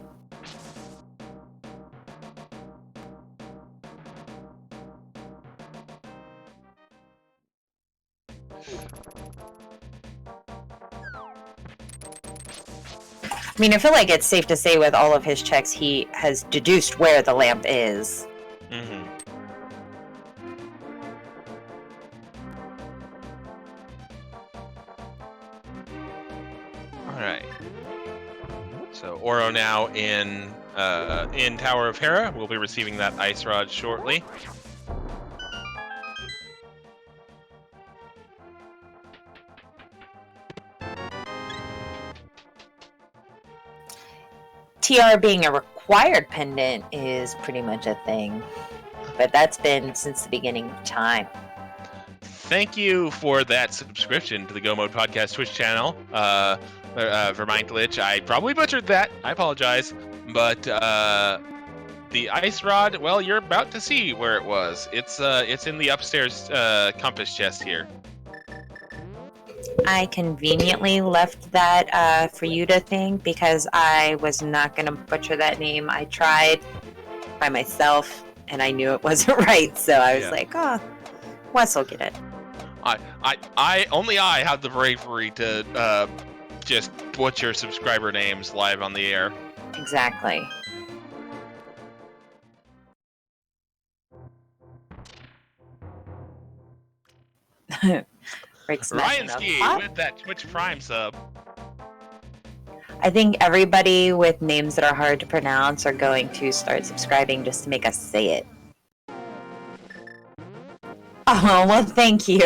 I mean, I feel like it's safe to say with all of his checks, he has deduced where the lamp is. Mm-hmm. All right. So Oro now in Tower of Hera. We'll be receiving that ice rod shortly. TR being a required pendant is pretty much a thing, but that's been since the beginning of time. Thank you for that subscription to the Go Mode Podcast Twitch channel, Vermint Lich. I probably butchered that. I apologize. But the ice rod, well, you're about to see where it was. It's in the upstairs compass chest here. I conveniently left that for you to think because I was not going to butcher that name. I tried by myself and I knew it wasn't right, so I was like, oh, Wes will get it. Only I have the bravery to just butcher subscriber names live on the air. Exactly. Ryanski with that Twitch Prime sub. I think everybody with names that are hard to pronounce are going to start subscribing just to make us say it. Oh, well, thank you.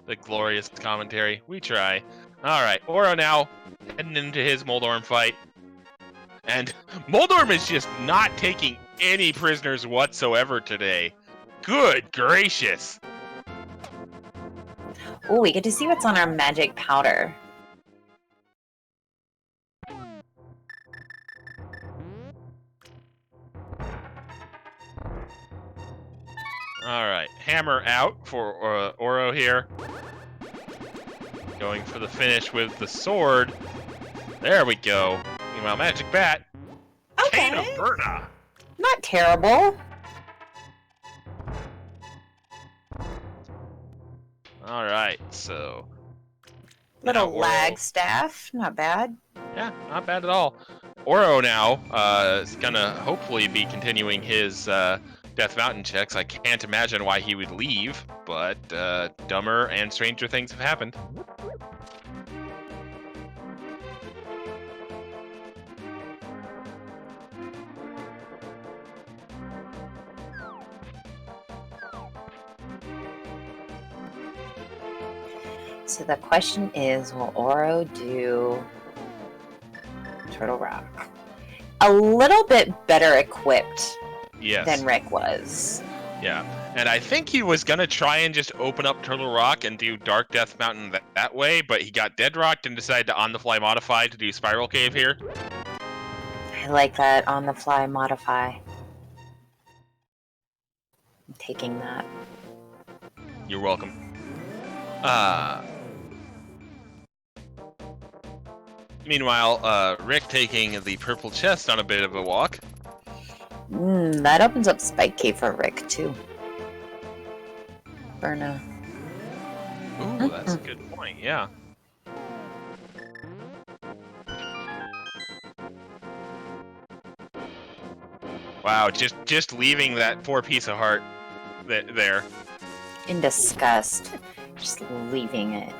The glorious commentary. We try. Alright, Oro now heading into his Moldorm fight. And Moldorm is just not taking any prisoners whatsoever today. Good gracious. Oh, we get to see what's on our magic powder. Alright, hammer out for Oro here. Going for the finish with the sword. There we go. Meanwhile, magic bat. Okay. Cane of Berna. Not terrible. Alright, so... Little lag staff, not bad. Yeah, not bad at all. Oro now is gonna hopefully be continuing his Death Mountain checks. I can't imagine why he would leave, but dumber and stranger things have happened. So the question is, will Oro do Turtle Rock? A little bit better equipped than Rick was. Yeah, and I think he was going to try and just open up Turtle Rock and do Dark Death Mountain that way, but he got dead rocked and decided to on-the-fly modify to do Spiral Cave here. I like that on-the-fly modify. I'm taking that. You're welcome. Meanwhile, Rick taking the purple chest on a bit of a walk. That opens up Spike Cave for Rick, too. Berna. Ooh, that's a good point, yeah. Wow, just leaving that poor piece of heart there. In disgust. Just leaving it.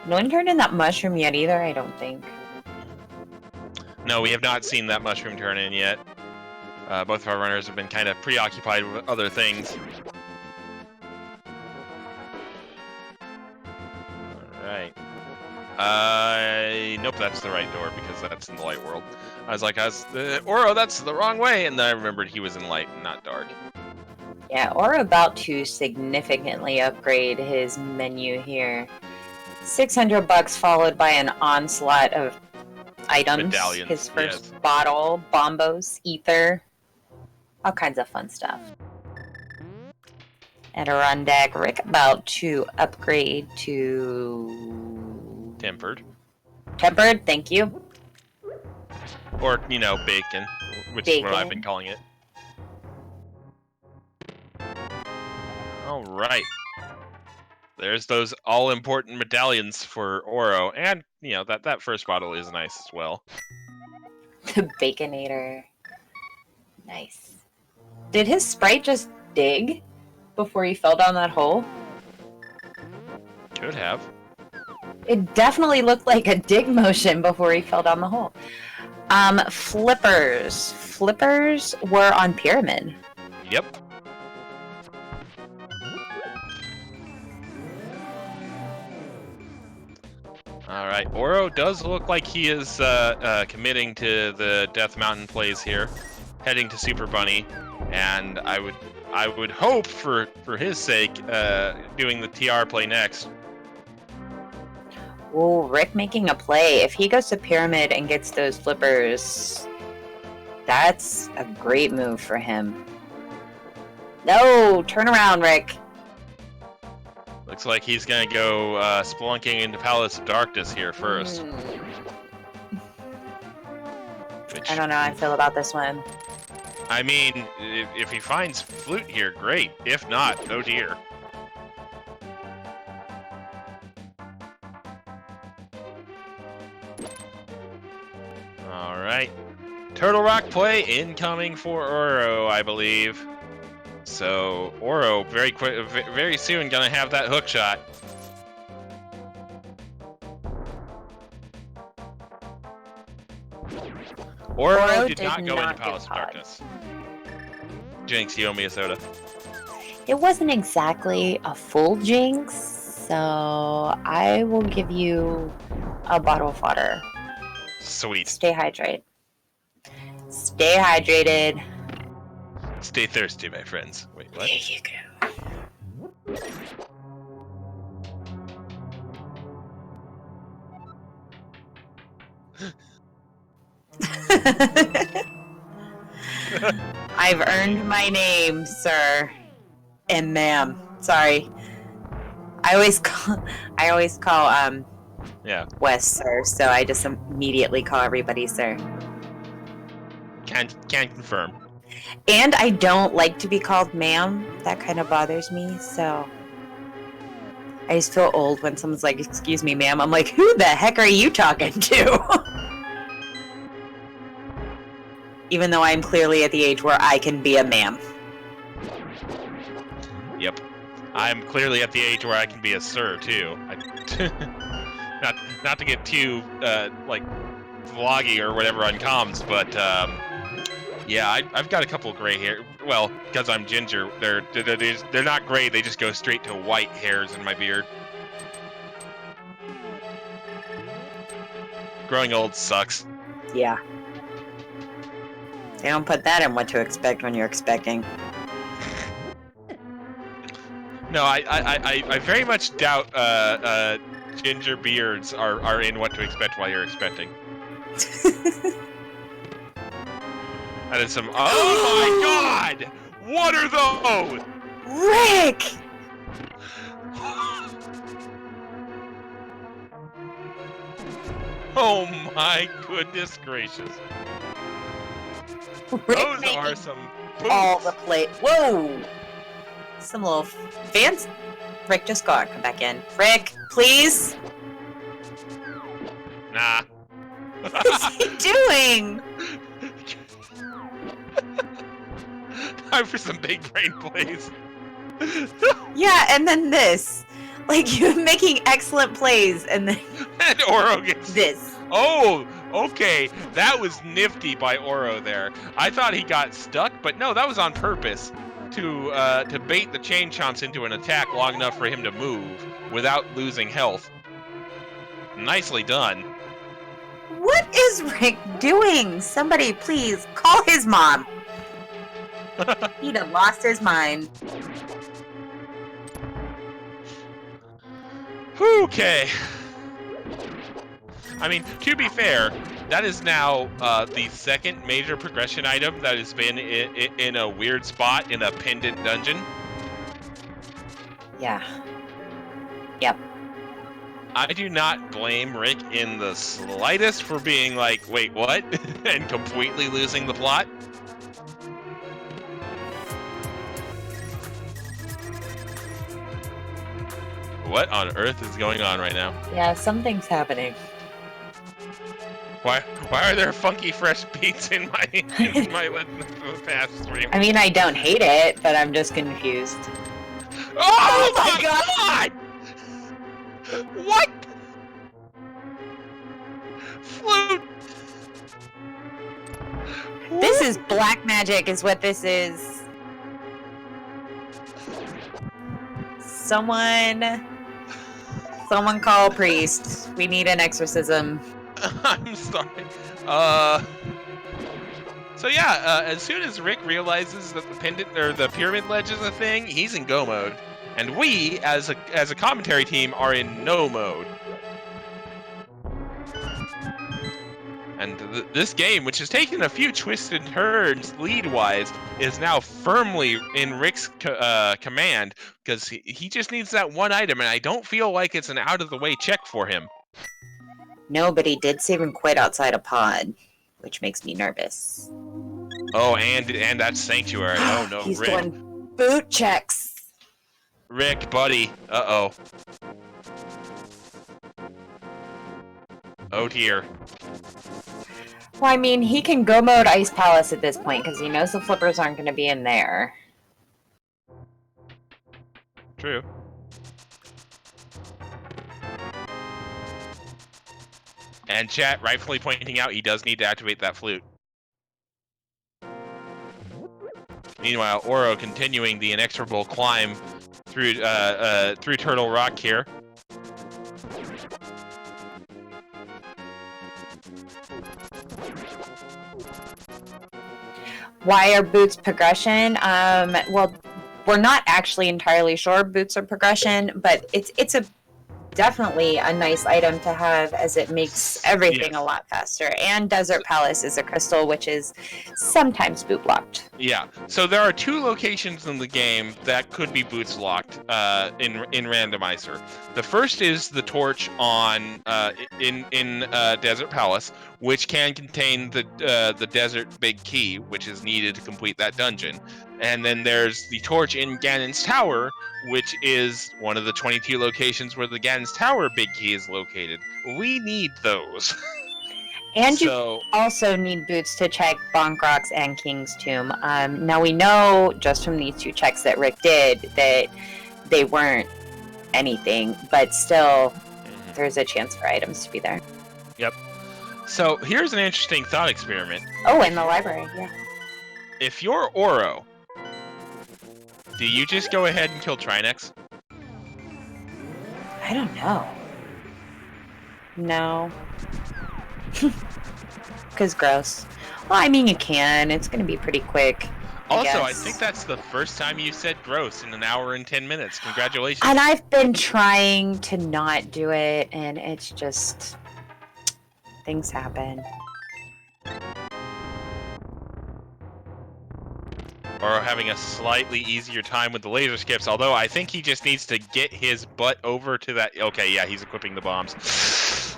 No one turned in that mushroom yet either, I don't think. No, we have not seen that mushroom turn in yet. Both of our runners have been kind of preoccupied with other things. Alright. Nope, that's the right door because that's in the light world. I was like, Oro, that's the wrong way, and then I remembered he was in light, not dark. Yeah, Oro about to significantly upgrade his menu here. $600 followed by an onslaught of items. Medallions, his first bottle, bombos, ether, all kinds of fun stuff. AdirondackRick about to upgrade to Tempered. tempered. Thank you. Or, bacon, which is what I've been calling it. All right. There's those all-important medallions for Oro, and, that first bottle is nice as well. The Baconator. Nice. Did his sprite just dig before he fell down that hole? Could have. It definitely looked like a dig motion before he fell down the hole. Flippers. Flippers were on Pyramid. Yep. All right, Oro does look like he is committing to the Death Mountain plays here, heading to Super Bunny, and I would hope for his sake doing the TR play next. Oh, Rick making a play. If he goes to Pyramid and gets those flippers, that's a great move for him. No, turn around, Rick. Looks like he's gonna go spelunking into Palace of Darkness here first. Which, I don't know how I feel about this one. I mean, if he finds Flute here, great. If not, oh dear. Alright. Turtle Rock play incoming for Oro, I believe. So, Oro very soon gonna have that hook shot. Oro did not go into Palace of Darkness. Jinx, you owe me a soda. It wasn't exactly a full jinx, so I will give you a bottle of water. Sweet. Stay hydrated. Stay hydrated. Stay thirsty, my friends. Wait, what? There you go. I've earned my name, sir. And ma'am. Sorry. I always call Yeah. Wes sir, so I just immediately call everybody sir. Can't confirm. And I don't like to be called ma'am. That kind of bothers me, so I just feel old when someone's like, "Excuse me, ma'am." I'm like, "Who the heck are you talking to?" Even though I'm clearly at the age where I can be a ma'am. Yep. I'm clearly at the age where I can be a sir, too. Not to get too, vloggy or whatever on comms, but, yeah, I've got a couple of gray hair. Well, because I'm ginger, they're not gray, they just go straight to white hairs in my beard. Growing old sucks. Yeah. They don't put that in what to expect when you're expecting. No, I very much doubt ginger beards are in what to expect while you're expecting. That is some. Oh my God! What are those? Rick! Oh my goodness gracious! Rick Those are some boots. all the plate. Whoa! Some little fans. Rick, just go out and come back in. Rick, please. Nah. What is he doing? Time for some big brain plays. Yeah, and then this. Like, you're making excellent plays, and then And Oro gets this. Oh, okay. That was nifty by Oro there. I thought he got stuck, but no, that was on purpose to bait the chain chomps into an attack long enough for him to move without losing health. Nicely done. What is Rick doing? Somebody, please, call his mom. He'd have lost his mind. Okay. I mean, to be fair, that is now the second major progression item that has been in a weird spot in a pendant dungeon. Yeah. Yep. I do not blame Rick in the slightest for being like, wait, what? And completely losing the plot. What on earth is going on right now? Yeah, something's happening. Why are there funky fresh beats in my past stream? I mean, I don't hate it, but I'm just confused. Oh my god! What? Flute! This is black magic is what this is. Someone call a priest. We need an exorcism. I'm sorry. So yeah, as soon as Rick realizes that the pendant or the pyramid ledge is a thing, he's in go mode, and we, as a commentary team, are in no mode. And this game, which has taken a few twists and turns lead-wise, is now firmly in Rick's command, because he just needs that one item, and I don't feel like it's an out-of-the-way check for him. No, but he did save him quite outside a pod, which makes me nervous. Oh, and that sanctuary. Oh no, He's Rick. doing boot checks. Rick, buddy. Uh-oh. Oh dear. Well, I mean, he can go mode Ice Palace at this point, because he knows the flippers aren't going to be in there. True. And chat rightfully pointing out he does need to activate that flute. Meanwhile, Oro continuing the inexorable climb through Turtle Rock here. Why are boots progression? Well, we're not actually entirely sure boots are progression, but it's definitely a nice item to have, as it makes everything a lot faster. And Desert Palace is a crystal, which is sometimes boot locked. Yeah. So there are two locations in the game that could be boots locked in randomizer. The first is the torch on in Desert Palace, which can contain the desert big key, which is needed to complete that dungeon. And then there's the torch in Ganon's Tower, which is one of the 22 locations where the Ganon's Tower big key is located. We need those. And So, you also need boots to check Bonk Rocks and King's Tomb. Now we know just from these two checks that Rick did that they weren't anything, but still there's a chance for items to be there. Yep. So here's an interesting thought experiment. Oh, in the library, yeah. If you're Oro, do you just go ahead and kill Trinex? I don't know. No. Because gross. Well, I mean, you can. It's going to be pretty quick. Also, I think that's the first time you said gross in an hour and 10 minutes. Congratulations. And I've been trying to not do it, and it's just... things happen. Or having a slightly easier time with the laser skips, although I think he just needs to get his butt over to that... Okay, yeah, he's equipping the bombs.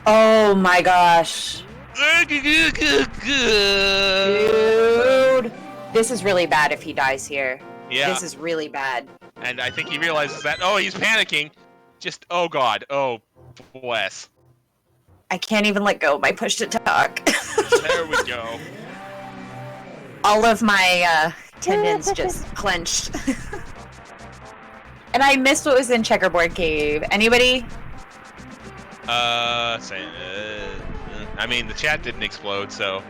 Oh my gosh. Dude. This is really bad if he dies here. Yeah. This is really bad. And I think he realizes that, oh, he's panicking. Just, oh god, oh, bless. I can't even let go of my push to talk. There we go. All of my tendons just clenched. And I missed what was in Checkerboard Cave. Anybody? I mean, the chat didn't explode, so...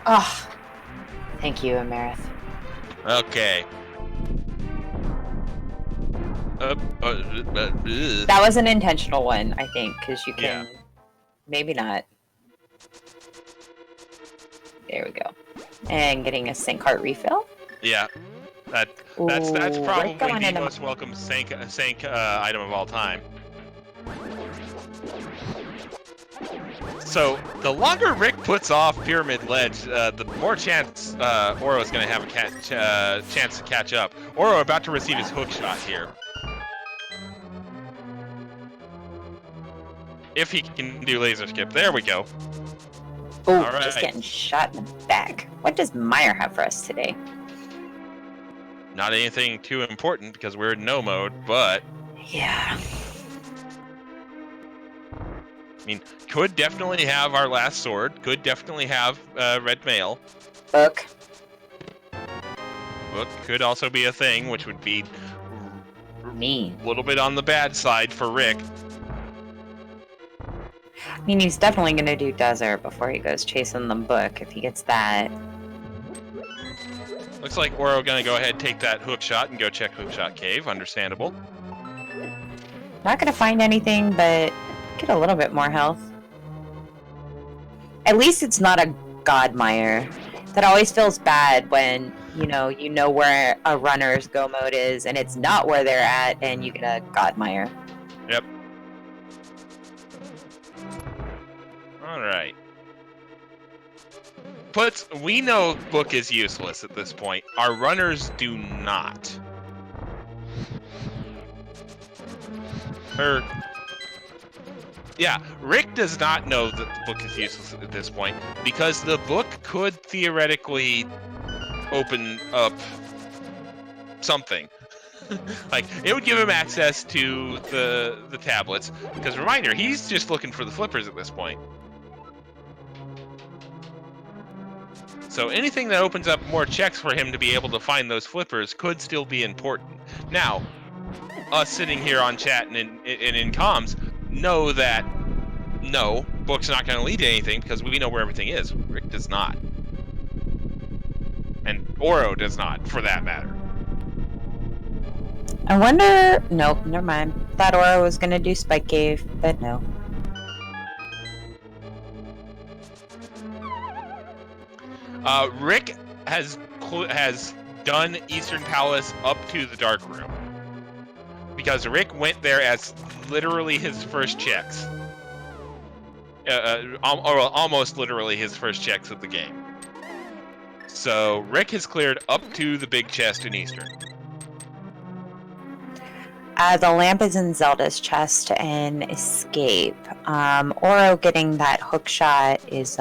Oh, thank you, Amarith. Okay. That was an intentional one, I think, because you can... Yeah. Maybe not. There we go. And getting a sink heart refill. Yeah. That's Ooh, probably going the into most welcome sank item of all time. So the longer Rick puts off Pyramid Ledge, the more chance Oro is going to have a chance to catch up. Oro about to receive his hook shot here. If he can do laser skip. There we go. Oh, All right. just getting shot in the back. What does Meyer have for us today? Not anything too important because we're in no mode, but... Yeah. I mean, could definitely have our last sword. Could definitely have red mail. Book. Book could also be a thing, which would be Me. a little bit on the bad side for Rick. I mean, he's definitely going to do desert before he goes chasing the book if he gets that. Looks like Oro gonna go ahead and take that hook shot and go check hook shot cave. Understandable. Not going to find anything, but get a little bit more health. At least it's not a Godmire. That always feels bad when, you know where a runner's go mode is and it's not where they're at and you get a Godmire. Yep. Alright. We know book is useless at this point. Our runners do not. Yeah, Rick does not know that the book is useless at this point because the book could theoretically open up something. Like, it would give him access to the tablets. Because, reminder, he's just looking for the flippers at this point. So anything that opens up more checks for him to be able to find those flippers could still be important. Now, us sitting here on chat and in comms know that no, book's not going to lead to anything because we know where everything is. Rick does not. And Oro does not, for that matter. I wonder... Nope, never mind. Thought Oro was going to do Spike Cave, but no. Rick has done Eastern Palace up to the Dark Room. Because Rick went there as literally his first checks. Or almost literally his first checks of the game. So Rick has cleared up to the big chest in Eastern. The lamp is in Zelda's chest and escape. Oro getting that hook shot is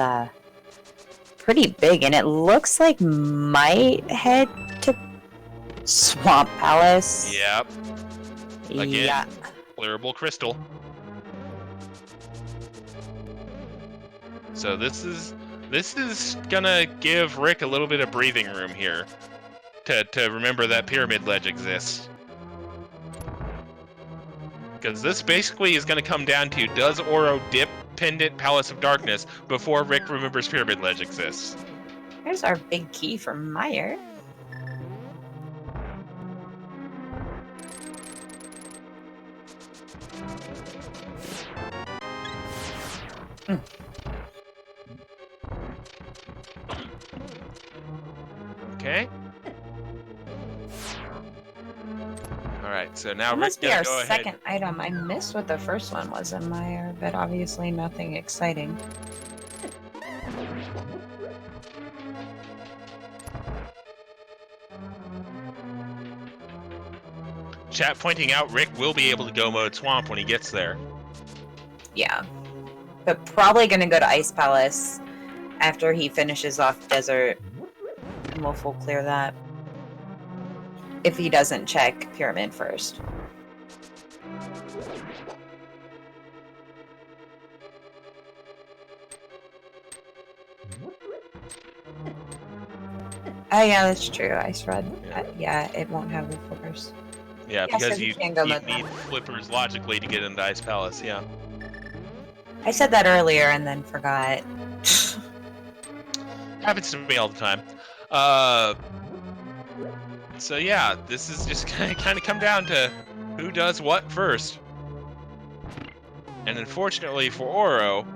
pretty big, and it looks like might head to Swamp Palace. Yep. Again, yeah. clearable crystal. So this is gonna give Rick a little bit of breathing room here to remember that Pyramid Ledge exists. Because this basically is going to come down to, does Oro dip Pendant Palace of Darkness before Rick remembers Pyramid Ledge exists? There's our big key from Meyer. Okay. Alright, so now That must be Rick's our gonna go ahead. second item. I missed what the first one was in Meyer, but obviously nothing exciting. Chat pointing out Rick will be able to go mode Swamp when he gets there. Yeah. But probably gonna go to Ice Palace after he finishes off Desert. And we'll full clear that. If he doesn't check Pyramid first. Oh yeah, that's true. Ice Rod. Yeah, it won't have the flippers. Yeah, Yeah, because so you can go mode need flippers logically to get into Ice Palace, yeah. I said that earlier and then forgot. Happens to me all the time. So yeah, this is just gonna kind of come down to who does what first. And unfortunately for Oro,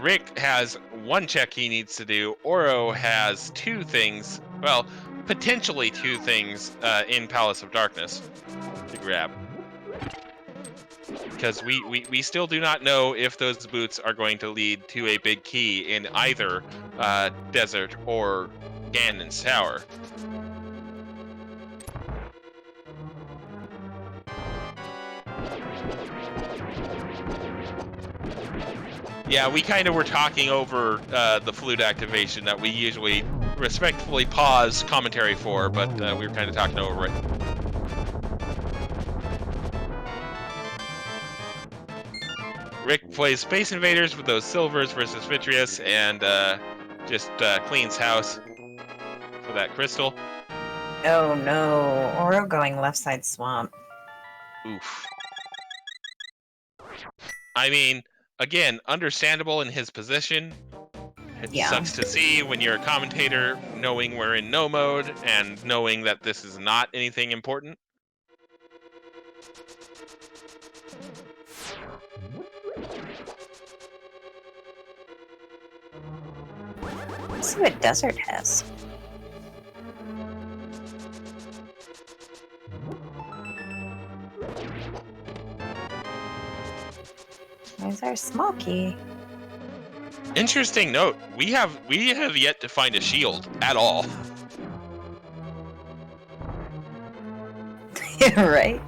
Rick has one check he needs to do. Oro has two things, well, potentially two things in Palace of Darkness to grab. Because we still do not know if those boots are going to lead to a big key in either desert or Ganon's tower. Yeah, we kind of were talking over the flute activation that we usually respectfully pause commentary for, but we were kind of talking over it. Rick plays Space Invaders with those silvers versus Vitreous, and just cleans house for that crystal. Oh no, Oro going left side swamp. Oof. I mean, again, understandable in his position. It sucks to see when you're a commentator knowing we're in no mode and knowing that this is not anything important. Let's see what desert has. Where's our small key? Interesting note, we have yet to find a shield at all. Right?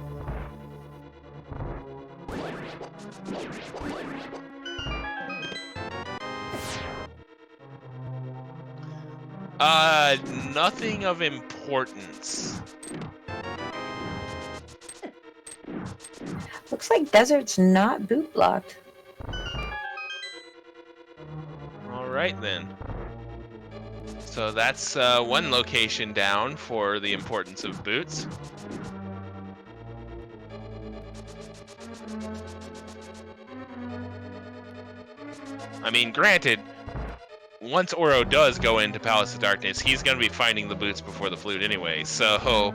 Nothing of importance. Looks like desert's not boot blocked. Alright then. So that's one location down for the importance of boots. I mean, granted, once Oro does go into Palace of Darkness, he's going to be finding the boots before the flute anyway, so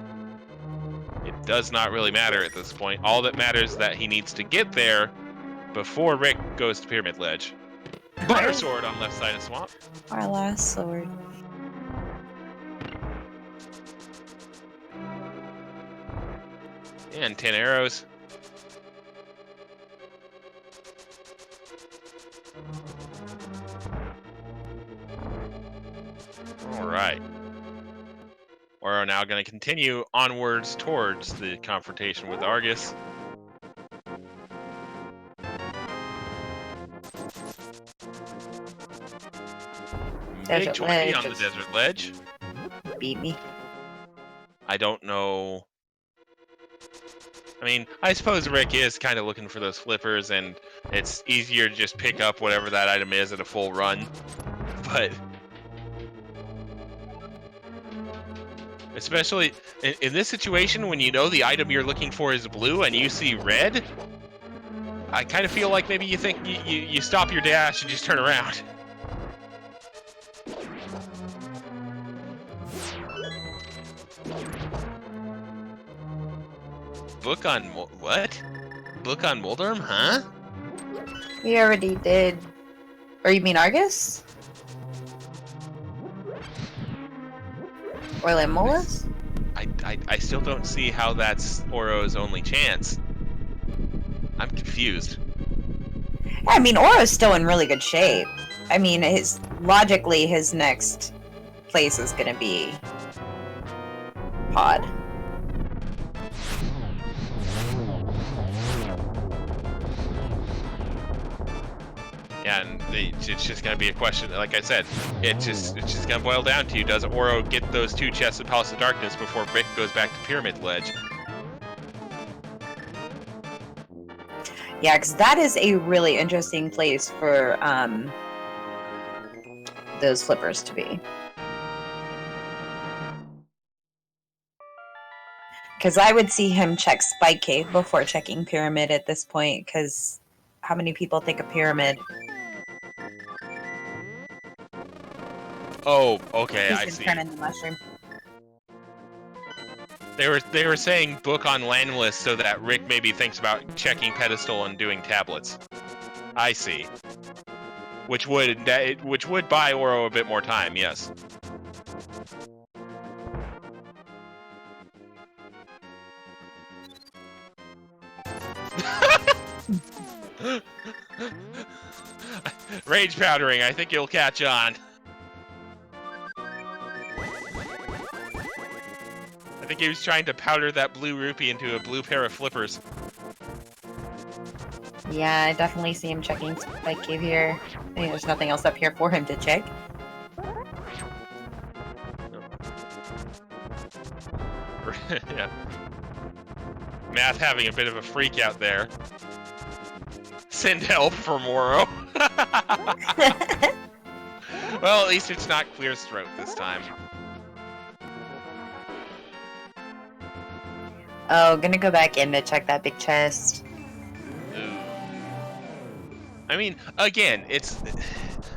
it does not really matter at this point. All that matters is that he needs to get there before Rick goes to Pyramid Ledge. Butter sword on left side of swamp. Our last sword. And 10 arrows. Alright. We're now going to continue onwards towards the confrontation with Argus. Big 20 on the desert ledge. Beat me. I don't know. I mean, I suppose Rick is kind of looking for those flippers, and it's easier to just pick up whatever that item is at a full run. But especially in this situation, when you know the item you're looking for is blue and you see red, I kind of feel like maybe you think you stop your dash and just turn around. Book on what? Book on Moldorm, huh? We already did. Or you mean Argus? Or Limolus? I still don't see how that's Oro's only chance. I'm confused. I mean, Oro's still in really good shape. I mean, logically, his next place is going to be Pod. Yeah, and it's just gonna be a question. Like I said, it's just gonna boil down to, does Oro get those 2 chests of Palace of Darkness before Rick goes back to Pyramid Ledge? Yeah, because that is a really interesting place for those flippers to be. Because I would see him check Spike Cave before checking Pyramid at this point, because how many people think a Pyramid? Oh, okay, I He's see. turn into mushroom. They were saying book on Landless so that Rick maybe thinks about checking Pedestal and doing tablets. I see. Which would buy Oro a bit more time, yes. Rage powdering, I think you'll catch on. I think he was trying to powder that blue rupee into a blue pair of flippers. Yeah, I definitely see him checking Spike Cave here. I think there's nothing else up here for him to check. Yeah. Math having a bit of a freak out there. Send help for Moro. Well, at least it's not Clear's throat this time. Oh, gonna go back in to check that big chest. Ooh. I mean, again, it's...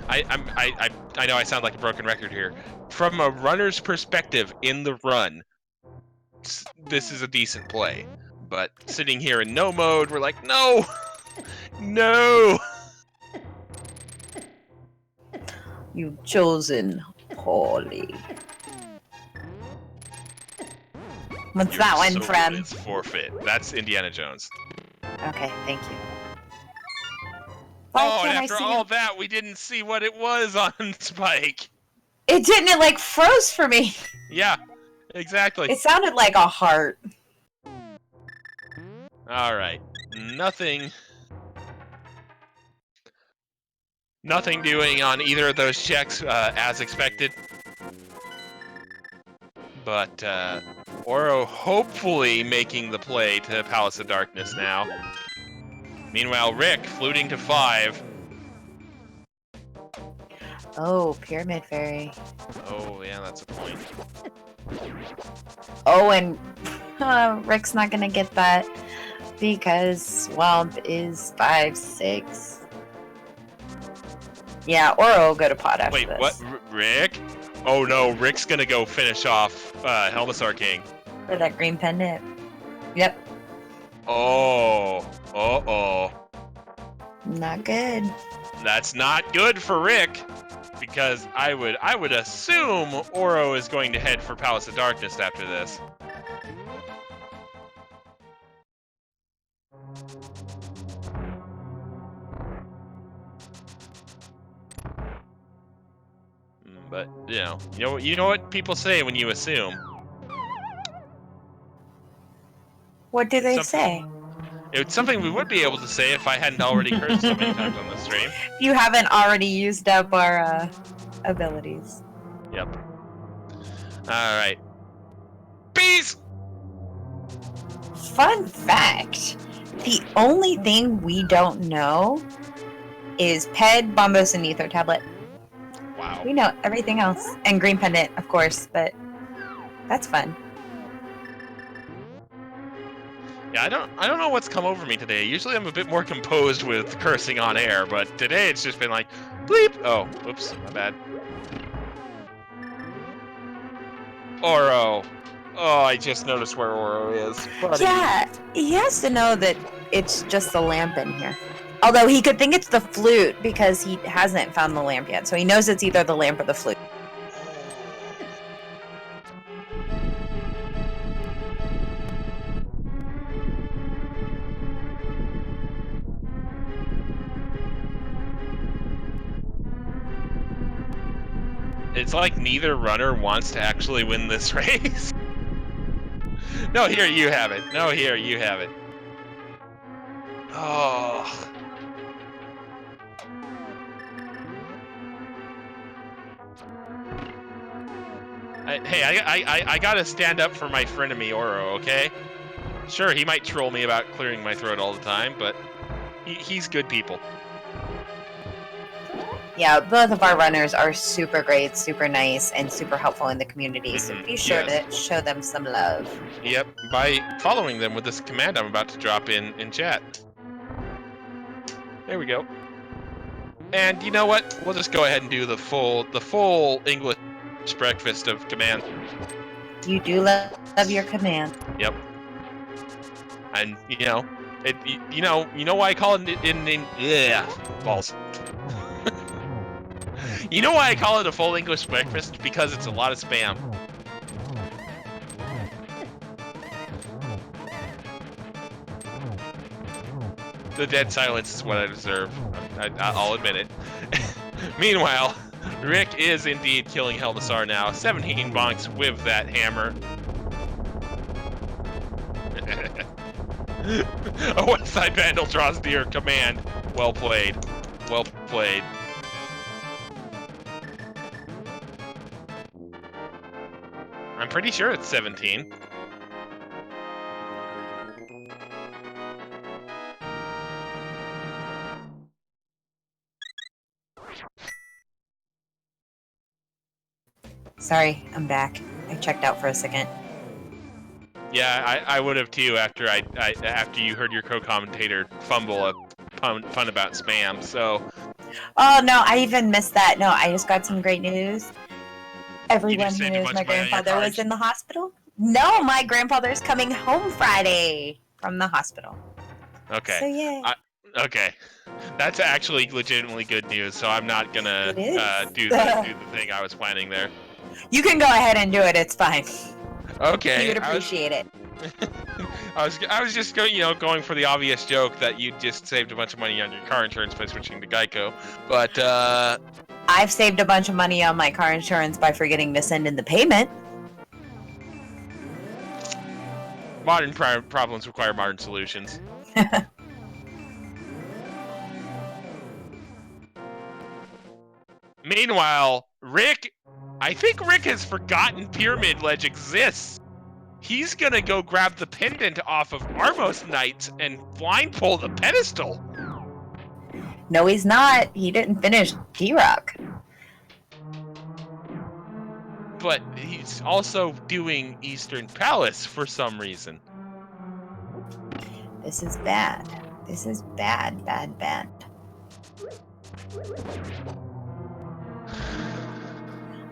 I know I sound like a broken record here. From a runner's perspective in the run, this is a decent play. But sitting here in no mode, we're like, no! No! You've chosen poorly. What's Your that one soul from? is forfeit. That's Indiana Jones. Okay, thank you. Why Oh, and can't I after see all it? that, we didn't see what it was on Spike. It didn't. It like froze for me. Yeah, exactly. It sounded like a heart. All right, nothing doing on either of those checks as expected. But Oro hopefully making the play to Palace of Darkness now. Meanwhile, Rick fluting to 5. Oh, Pyramid Fairy. Oh, yeah, that's a point. Oh, and Rick's not gonna get that because Swamp is 5/6. Yeah, Oro will go to pot after Wait, this. what? Rick? Oh no, Rick's gonna go finish off Helmasaur King. For that green pendant. Yep. Oh, uh-oh. Not good. That's not good for Rick, because I would assume Oro is going to head for Palace of Darkness after this. But you know what people say when you assume. What do they say? It's something we would be able to say if I hadn't already cursed so many times on the stream. You haven't already used up our abilities. Yep. Alright. Peace! Fun fact, the only thing we don't know is Ped, Bombos, and Ether Tablet. Wow. We know everything else. And Green Pendant, of course, but that's fun. Yeah, I don't know what's come over me today. Usually I'm a bit more composed with cursing on air, but today it's just been like, bleep! Oh, whoops, my bad. Oro. Oh, I just noticed where Oro is. Buddy. Yeah, he has to know that it's just the lamp in here. Although he could think it's the flute because he hasn't found the lamp yet. So he knows it's either the lamp or the flute. It's like neither runner wants to actually win this race. No, here, you have it. No, here, you have it. Oh. I gotta stand up for my frenemy Oro, okay? Sure, he might troll me about clearing my throat all the time, but he's good people. Yeah, both of our runners are super great, super nice, and super helpful in the community. So be sure to show them some love. Yep, by following them with this command I'm about to drop in chat. There we go. And you know what? We'll just go ahead and do the full English breakfast of command. You do love your command. Yep. And you know why I call it in balls. You know why I call it a full English breakfast? Because it's a lot of spam. The dead silence is what I deserve. I'll admit it. Meanwhile, Rick is indeed killing Helmassar now. 17 bonks with that hammer. A West Side Vandal draws near. Command. Well played. Well played. I'm pretty sure it's 17. Sorry, I'm back. I checked out for a second. Yeah, I would have too after after you heard your co-commentator fumble a pun about spam. So. Oh no, I even missed that. No, I just got some great news. Everyone who knows my grandfather was in the hospital. No, my grandfather's coming home Friday from the hospital. Okay. So yeah. Okay. That's actually legitimately good news. So I'm not gonna do the thing I was planning there. You can go ahead and do it. It's fine. Okay. You would appreciate it. I was just going for the obvious joke that you just saved a bunch of money on your car insurance by switching to Geico, but I've saved a bunch of money on my car insurance by forgetting to send in the payment. Modern problems require modern solutions. Meanwhile, I think Rick has forgotten Pyramid Ledge exists. He's gonna go grab the pendant off of Armos Knights and blind pull the pedestal. No, he's not. He didn't finish D-Rock. But he's also doing Eastern Palace for some reason. This is bad. This is bad, bad, bad.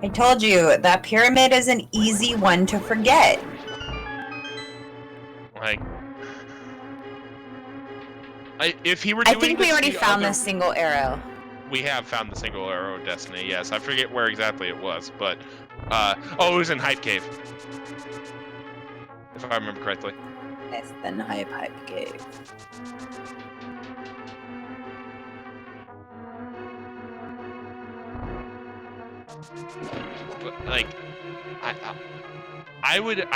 I told you, that pyramid is an easy one to forget. Like, if he were doing I think we already found the single arrow. We have found the single arrow of destiny, yes. I forget where exactly it was, but... it was in Hype Cave. If I remember correctly. Yes, then Hype Cave. But, like... I would...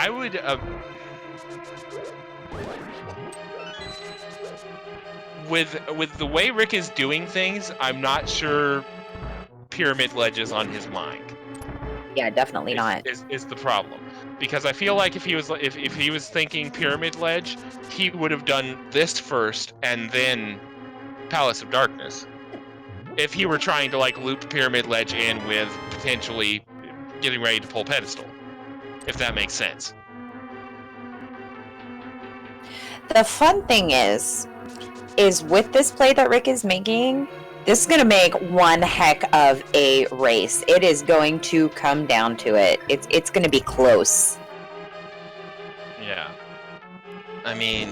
With the way Rick is doing things, I'm not sure Pyramid Ledge is on his mind. Yeah, definitely not. Is the problem. Because I feel like if he was thinking Pyramid Ledge, he would have done this first and then Palace of Darkness. If he were trying to loop Pyramid Ledge in with potentially getting ready to pull Pedestal. If that makes sense. The fun thing is with this play that Rick is making, this is going to make one heck of a race. It is going to come down to it. It's going to be close. Yeah. I mean,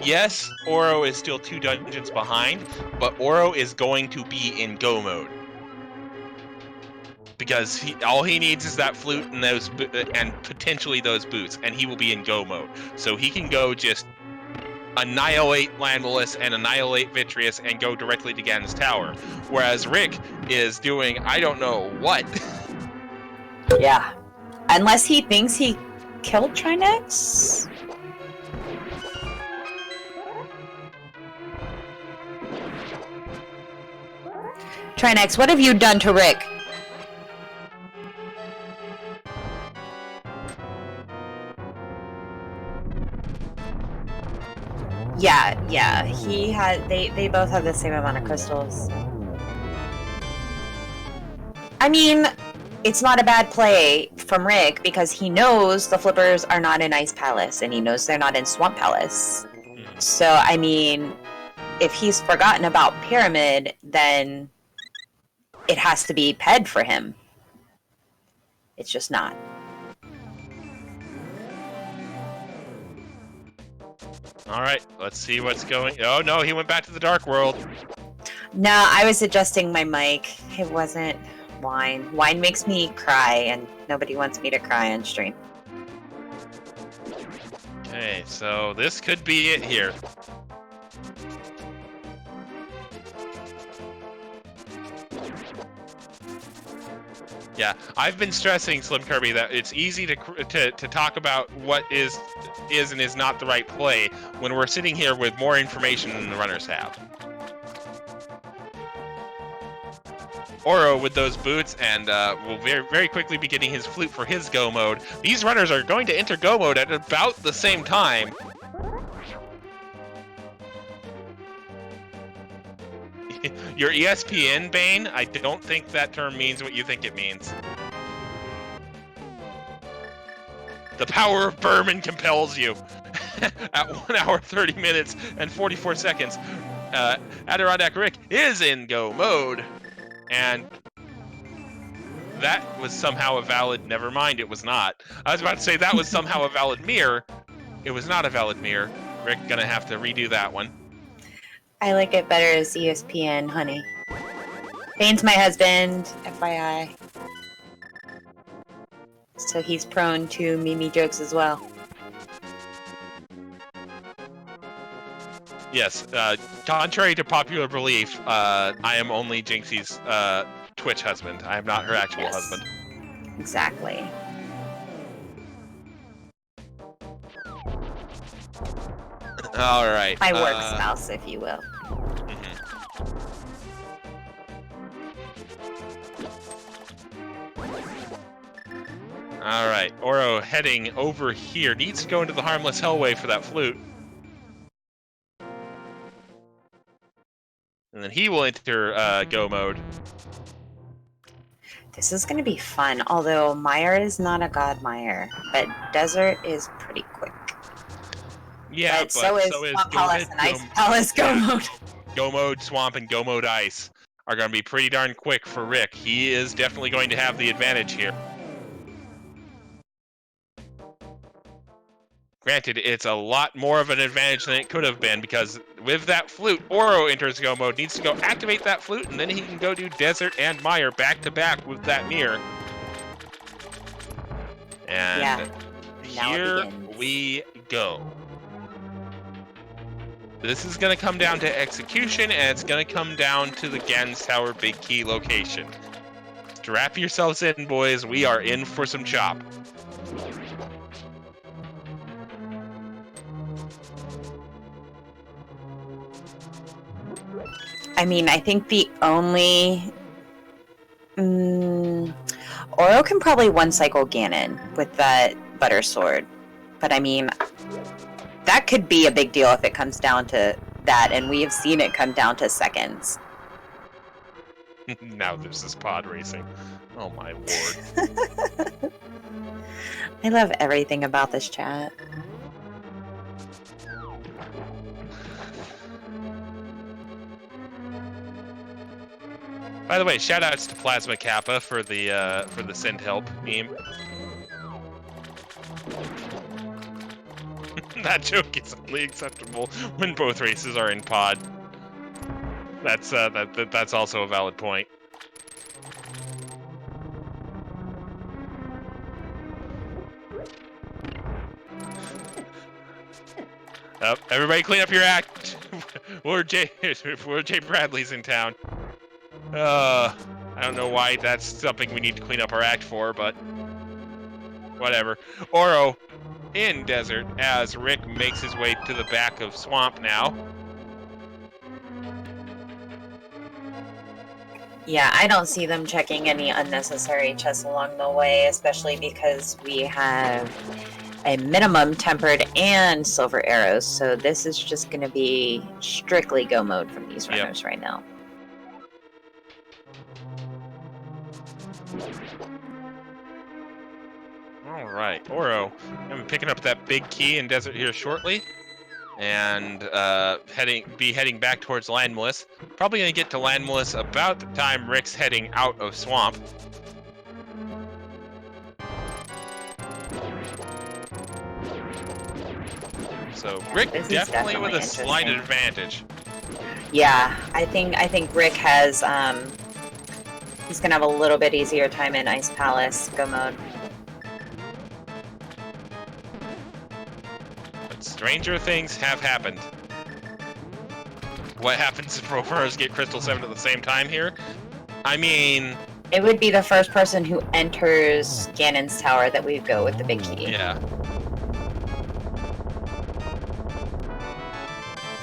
yes, Oro is still 2 dungeons behind, but Oro is going to be in go mode. Because all he needs is that flute and and potentially those boots, and he will be in go mode. So he can go just annihilate Landless and annihilate Vitreous and go directly to Ganon's Tower. Whereas Rick is doing I don't know what. Yeah. Unless he thinks he killed Trinex? Trinex, what have you done to Rick? Yeah, he had, they both have the same amount of crystals. I mean, it's not a bad play from Rick because he knows the flippers are not in Ice Palace and he knows they're not in Swamp Palace. So, I mean, if he's forgotten about Pyramid, then it has to be Ped for him. It's just not. Alright, let's see what's going... Oh no, he went back to the Dark World. No, I was adjusting my mic. It wasn't wine. Wine makes me cry, and nobody wants me to cry on stream. Okay, so this could be it here. Yeah, I've been stressing, Slim Kirby, that it's easy to talk about what is and is not the right play when we're sitting here with more information than the runners have. Oro with those boots, and will very quickly be getting his flute for his go mode. These runners are going to enter go mode at about the same time. Your ESPN, Bane, I don't think that term means what you think it means. The power of Berman compels you. At 1 hour, 30 minutes, and 44 seconds, AdirondackRick is in go mode. And that was somehow a valid... Never mind, it was not. I was about to say that was somehow a valid mirror. It was not a valid mirror. Rick gonna have to redo that one. I like it better as ESPN, honey. Bane's my husband, FYI. So he's prone to Mimi jokes as well. Yes, contrary to popular belief, I am only Jinxie's Twitch husband. I am not her actual husband. Exactly. All right. My work spouse, if you will. All right, Oro heading over here. Needs to go into the Harmless Hellway for that flute. And then he will enter go mode. This is going to be fun, although Meyer is not a god Meyer, but Desert is pretty quick. Yeah, but so is Swamp Palace and Ice Palace go mode. Go mode, Swamp, and go mode Ice are going to be pretty darn quick for Rick. He is definitely going to have the advantage here. Granted, it's a lot more of an advantage than it could have been, because with that flute, Oro enters go mode, needs to go activate that flute, and then he can go do Desert and Meyer back-to-back with that mirror. And here we go. This is going to come down to execution, and it's going to come down to the Gans Tower big key location. Strap yourselves in, boys. We are in for some chop. I mean, I think the only... Oro can probably one-cycle Ganon with that Butter Sword. But I mean, that could be a big deal if it comes down to that, and we have seen it come down to seconds. Now this is pod racing. Oh my lord. I love everything about this chat. By the way, shoutouts to Plasma Kappa for the send help meme. That joke is only acceptable when both races are in pod. That's also a valid point. Everybody clean up your act. Lord J Bradley's in town. I don't know why that's something we need to clean up our act for, but whatever. Oro in Desert as Rick makes his way to the back of Swamp now. Yeah, I don't see them checking any unnecessary chests along the way, especially because we have a minimum tempered and silver arrows, so this is just going to be strictly go mode from these runners right now. All right, Oro, I'm picking up that big key in Desert here shortly, and heading back towards Landmalice. Probably gonna get to Landmalice about the time Rick's heading out of Swamp. So Rick definitely with a slight advantage. Yeah, I think Rick has he's gonna have a little bit easier time in Ice Palace go mode. But stranger things have happened. What happens if Rovers get Crystal 7 at the same time here? I mean... It would be the first person who enters Ganon's tower that we go with the big key. Yeah.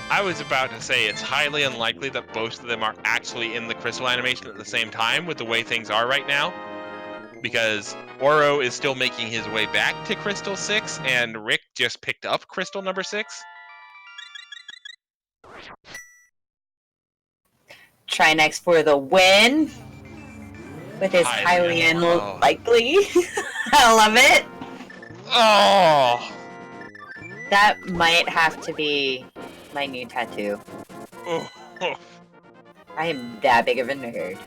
I was about to say it's highly unlikely that both of them are actually in the crystal animation at the same time with the way things are right now. Because Oro is still making his way back to Crystal 6, and Rick just picked up Crystal number 6. Trinex for the win. With his highly unlikely. I love it. Oh! That might have to be my new tattoo. Oh. I am that big of a nerd.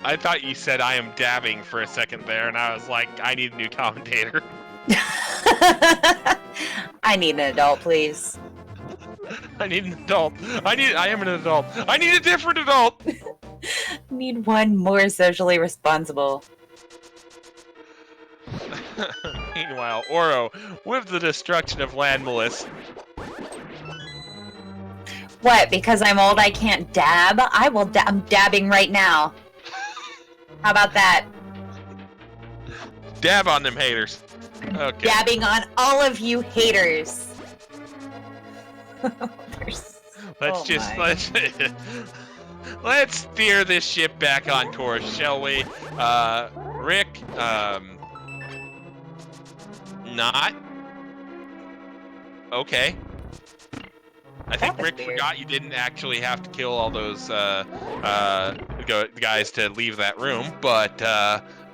I thought you said I am dabbing for a second there, and I was like, I need a new commentator. I need an adult, please. I need an adult. I am an adult. I need a different adult! Need one more socially responsible. Meanwhile, Oro, with the destruction of Landmalus. What, because I'm old I can't dab? I will I'm dabbing right now. How about that? Dab on them haters. Okay. Dabbing on all of you haters. Let's steer this ship back on course, shall we? Rick, not okay. I think Rick forgot you didn't actually have to kill all those guys to leave that room, but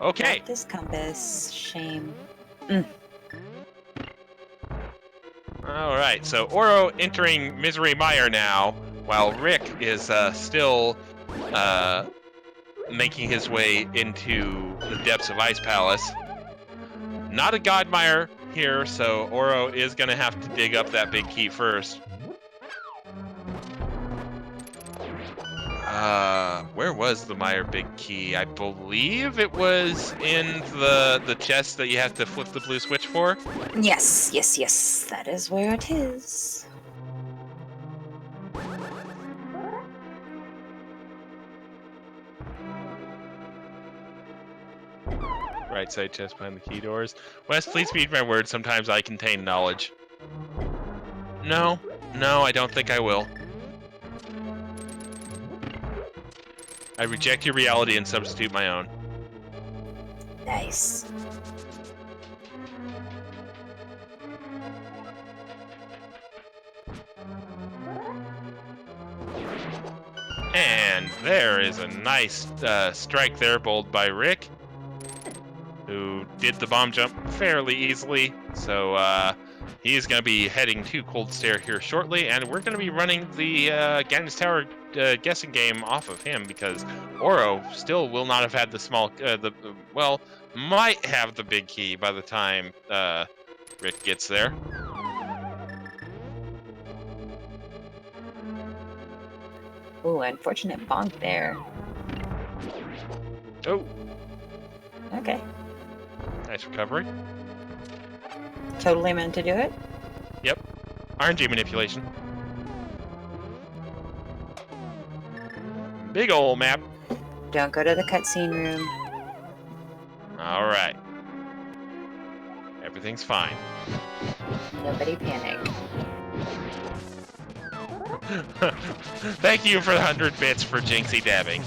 okay. This compass, shame. All right, so Oro entering Misery Mire now, while Rick is still making his way into the depths of Ice Palace. Not a God Mire here, so Oro is going to have to dig up that big key first. Where was the Mire big key? I believe it was in the chest that you have to flip the blue switch for. Yes. That is where it is. Right side chest behind the key doors. Wes, please read my words. Sometimes I contain knowledge. No, I don't think I will. I reject your reality and substitute my own. Nice. And there is a nice strike there, bowled by Rick, who did the bomb jump fairly easily. So he's going to be heading to Cold Stare here shortly, and we're going to be running the Ganon's Tower guessing game off of him, because Oro still will not have had the small, might have the big key by the time Rick gets there. Ooh, unfortunate bonk there. Oh. Okay. Nice recovery. Totally meant to do it. Yep. RNG manipulation. Big ol' map. Don't go to the cutscene room. Alright. Everything's fine. Nobody panic. Thank you for the 100 bits for Jinxie dabbing.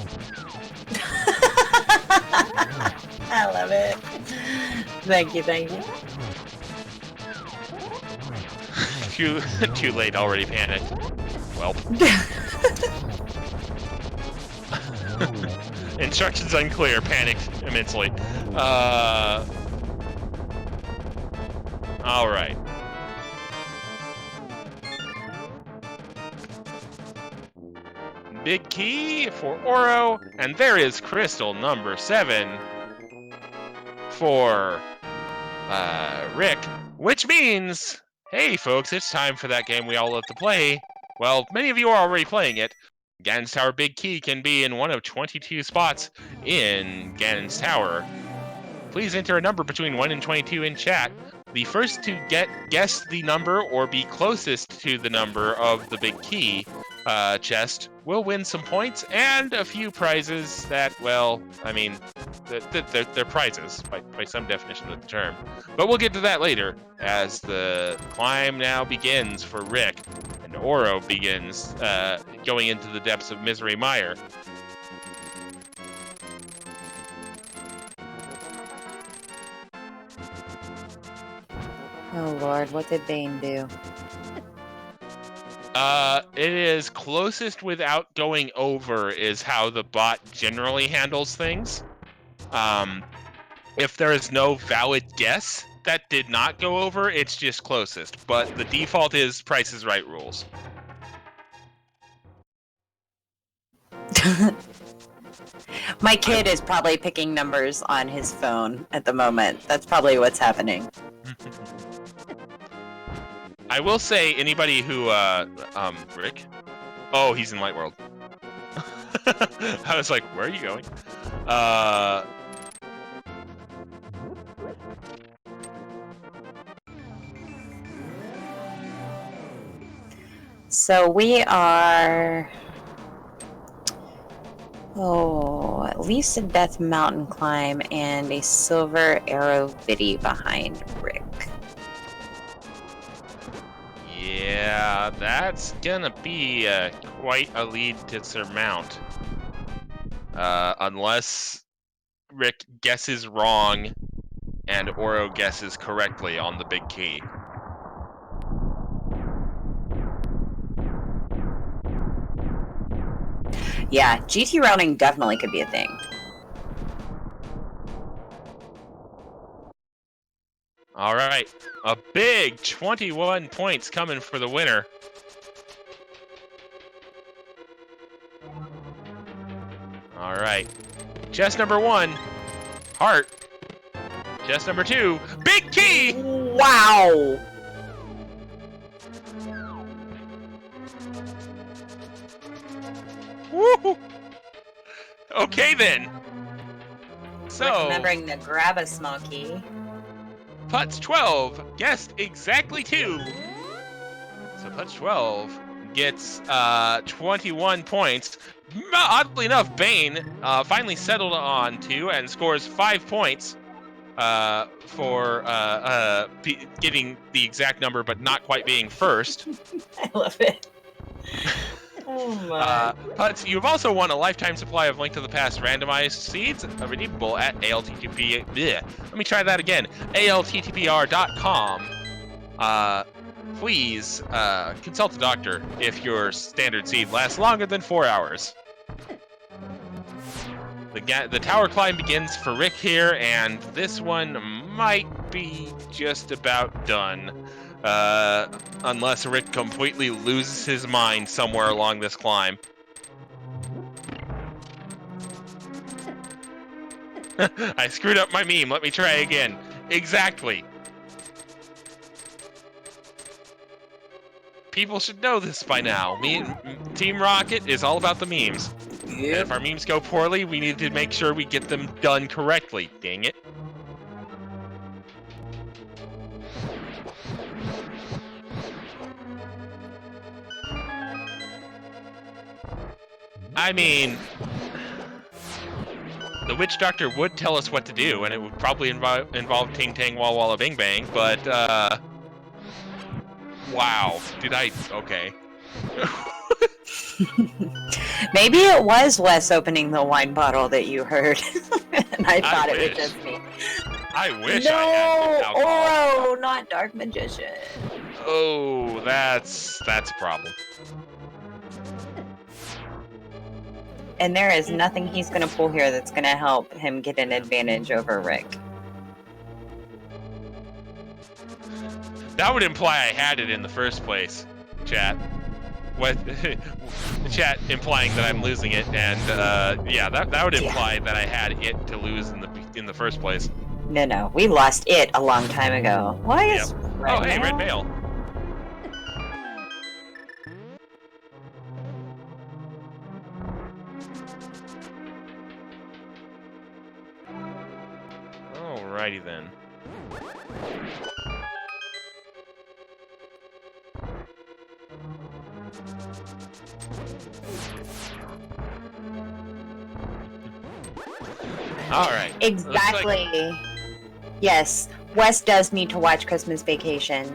I love it. Thank you. Too late, already panicked. Welp. Instructions unclear, panicked immensely. Alright. Big key for Oro, and there is crystal number 7 for Rick, which means, hey folks, it's time for that game we all love to play. Well, many of you are already playing it. Ganon's Tower Big Key can be in one of 22 spots in Ganon's Tower. Please enter a number between 1 and 22 in chat. The first to guess the number or be closest to the number of the big key chest will win some points and a few prizes that, well, I mean, they're prizes by some definition of the term. But we'll get to that later as the climb now begins for Rick and Oro begins going into the depths of Misery Mire. Oh Lord, what did Bane do? It is closest without going over is how the bot generally handles things. If there is no valid guess that did not go over, it's just closest. But the default is Price is Right rules. My kid is probably picking numbers on his phone at the moment. That's probably what's happening. I will say, anybody who, Rick? Oh, he's in Light World. I was like, where are you going? So we are... Oh, at least a Death Mountain climb and a Silver Arrow Viddy behind Rick. Yeah, that's gonna be quite a lead to surmount. Unless Rick guesses wrong and Oro guesses correctly on the big key. Yeah, GT routing definitely could be a thing. All right, a big 21 points coming for the winner. All right, chest number 1, heart. Chest number 2, big key. Wow! Woo! Okay then. So remembering to grab a small key. Putz 12 guessed exactly 2. So Putz 12 gets 21 points. Oddly enough, Bane finally settled on 2 and scores 5 points for getting the exact number but not quite being first. I love it. Oh my. Putz, you've also won a lifetime supply of Link to the Past randomized seeds, redeemable at ALTTP. Bleh. Let me try that again. ALTTPR.com. Please consult a doctor if your standard seed lasts longer than 4 hours. The tower climb begins for Rick here, and this one might be just about done. Unless Rick completely loses his mind somewhere along this climb. I screwed up my meme. Let me try again. Exactly. People should know this by now. Team Rocket is all about the memes. Yep. And if our memes go poorly, we need to make sure we get them done correctly. Dang it. I mean, the witch doctor would tell us what to do, and it would probably involve Ting Tang Walla Walla Bing Bang, but, wow. Okay. Maybe it was Wes opening the wine bottle that you heard, and I thought it was just me. I wish I had alcohol. Oh, not Dark Magician. Oh, that's a problem. And there is nothing he's going to pull here that's going to help him get an advantage over Rick. That would imply I had it in the first place, chat. What? Chat implying that I'm losing it, and yeah, that would imply that I had it to lose in the first place. No, we lost it a long time ago. Why is Red Mail? Red Mail. Alrighty then. All right. Exactly. Yes, Wes does need to watch Christmas Vacation.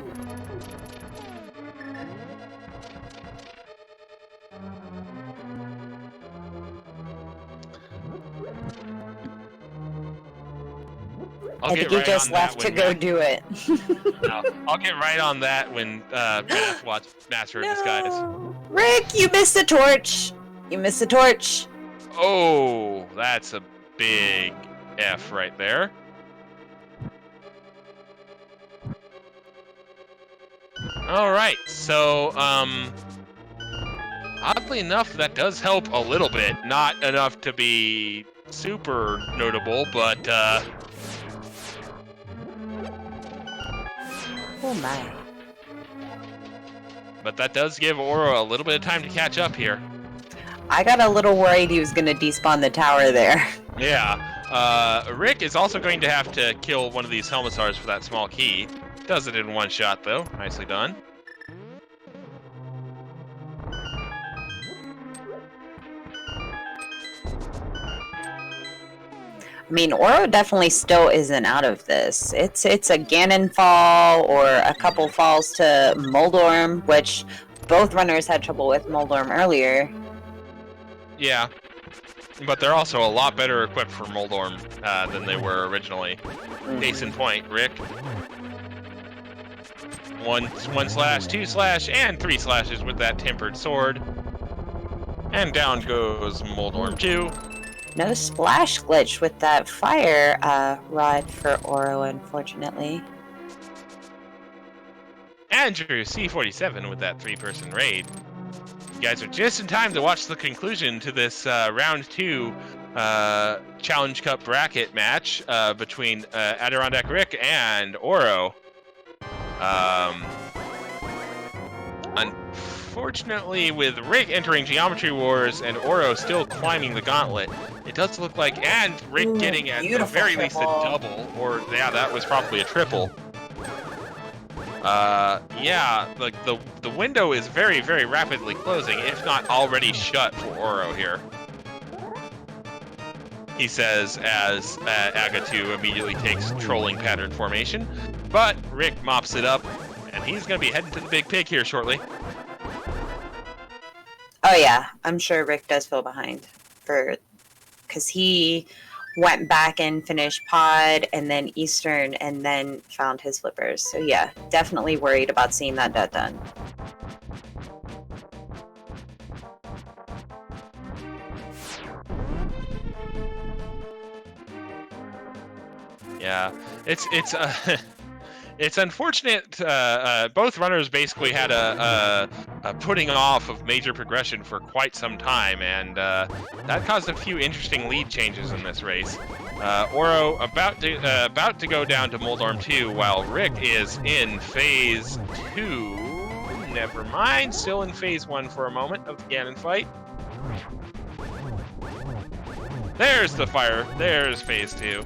I think he just left to go do it. I'll get right on that when Math watches Master of Disguise. Rick, you missed the torch. You missed the torch. Oh, that's a big F right there. All right, so oddly enough, that does help a little bit. Not enough to be super notable, but oh my. But that does give Oro a little bit of time to catch up here. I got a little worried he was going to despawn the tower there. Yeah. Rick is also going to have to kill one of these Helmsars for that small key. Does it in one shot, though. Nicely done. I mean, Oro definitely still isn't out of this. It's a Ganon fall or a couple falls to Moldorm, which both runners had trouble with Moldorm earlier. Yeah, but they're also a lot better equipped for Moldorm than they were originally. Case in point, Rick. One slash, 2 slash, and 3 slashes with that tempered sword. And down goes Moldorm 2. No splash glitch with that fire rod for Oro, unfortunately. Andrew C47 with that 3-person raid. You guys are just in time to watch the conclusion to this round 2 Challenge Cup bracket match between AdirondackRick and Oro. Unfortunately, with Rick entering Geometry Wars and Oro still climbing the gauntlet, it does look like, and Rick getting at the very least a double, or yeah, that was probably a triple. Yeah, like the window is very, very rapidly closing, if not already shut for Oro here. He says as Agatu immediately takes trolling pattern formation, but Rick mops it up, and he's going to be heading to the big pig here shortly. Oh yeah, I'm sure Rick does feel behind because he went back and finished Pod and then Eastern and then found his flippers. So yeah, definitely worried about seeing that done. Yeah, it's it's unfortunate. Both runners basically had a putting off of major progression for quite some time, and that caused a few interesting lead changes in this race. Oro about to go down to Moldorm 2, while Rick is in Phase 2. Never mind, still in Phase 1 for a moment of the Ganon fight. There's the fire. There's Phase 2.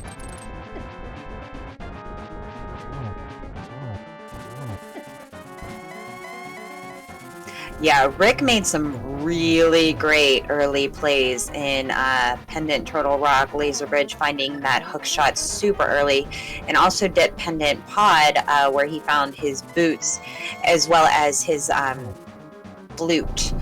Yeah, Rick made some really great early plays in Pendant, Turtle Rock, Laser Bridge, finding that hook shot super early, and also did Pendant Pod, where he found his boots, as well as his flute.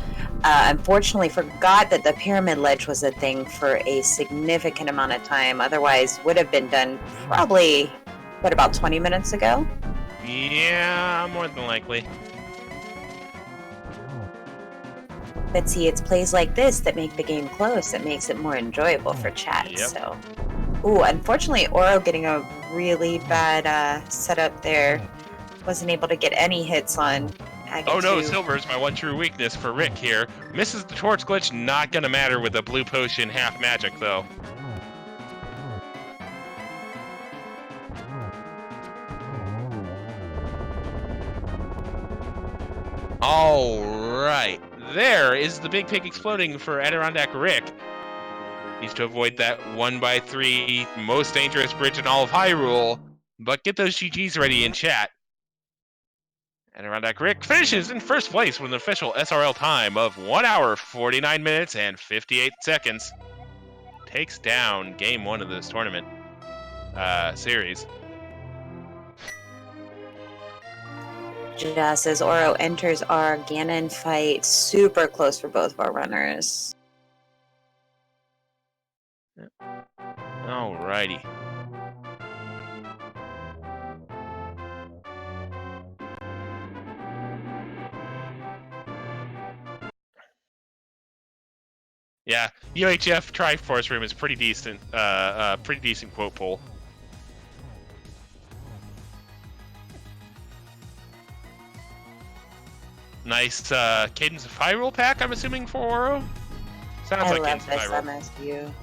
Unfortunately, forgot that the Pyramid Ledge was a thing for a significant amount of time, otherwise would have been done probably, about 20 minutes ago? Yeah, more than likely. But see, it's plays like this that make the game close. That makes it more enjoyable for chat. Yep. So, unfortunately, Oro getting a really bad setup there. Wasn't able to get any hits on Agatu. Oh no, silver is my one true weakness for Rick here. Misses the torch glitch, not gonna matter with a blue potion half magic though. Alright, there is the big pig exploding for AdirondackRick. Needs to avoid that 1x3 most dangerous bridge in all of Hyrule, but get those GGs ready in chat. AdirondackRick finishes in first place with an official SRL time of 1 hour, 49 minutes, and 58 seconds. takes down game 1 of this tournament series. Just as Oro enters our Ganon fight, super close for both of our runners. Alrighty. Yeah, UHF Triforce Room is pretty decent. Pretty decent quote pool. Nice Cadence of Hyrule pack, I'm assuming, for Oro? Sounds I like love Cadence of this Hyrule. MSU.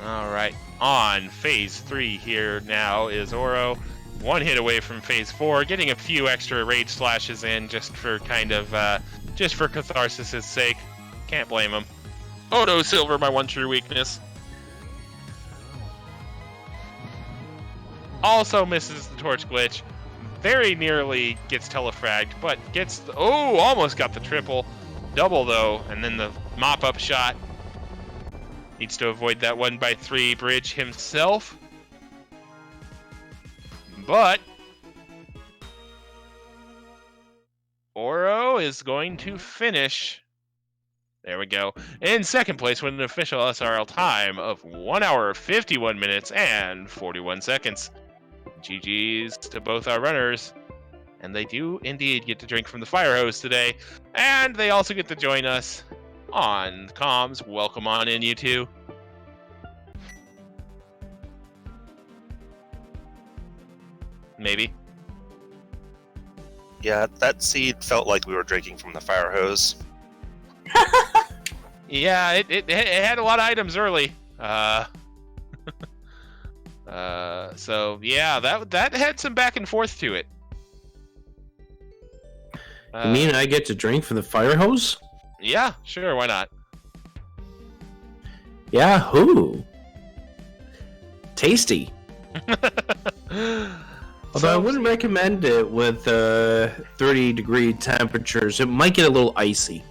Alright, on Phase 3 here now is Oro. 1 hit away from Phase 4, getting a few extra Rage Slashes in just for kind of, just for catharsis' sake. Can't blame him. Oh no, Silver, my one true weakness. Also misses the torch glitch. Very nearly gets telefragged, but gets almost got the triple. Double though, and then the mop-up shot. Needs to avoid that 1x3 bridge himself. But Oro is going to finish. There we go. In second place with an official SRL time of 1 hour, 51 minutes, and 41 seconds. GG's to both our runners. And they do indeed get to drink from the fire hose today. And they also get to join us on comms. Welcome on in, you two. Maybe. Yeah, that seed felt like we were drinking from the fire hose. Yeah, it had a lot of items early. So yeah, that had some back and forth to it. You mean I get to drink from the fire hose? Yeah, sure, why not? Yahoo! Tasty. Although I wouldn't recommend it with 30-degree temperatures. It might get a little icy.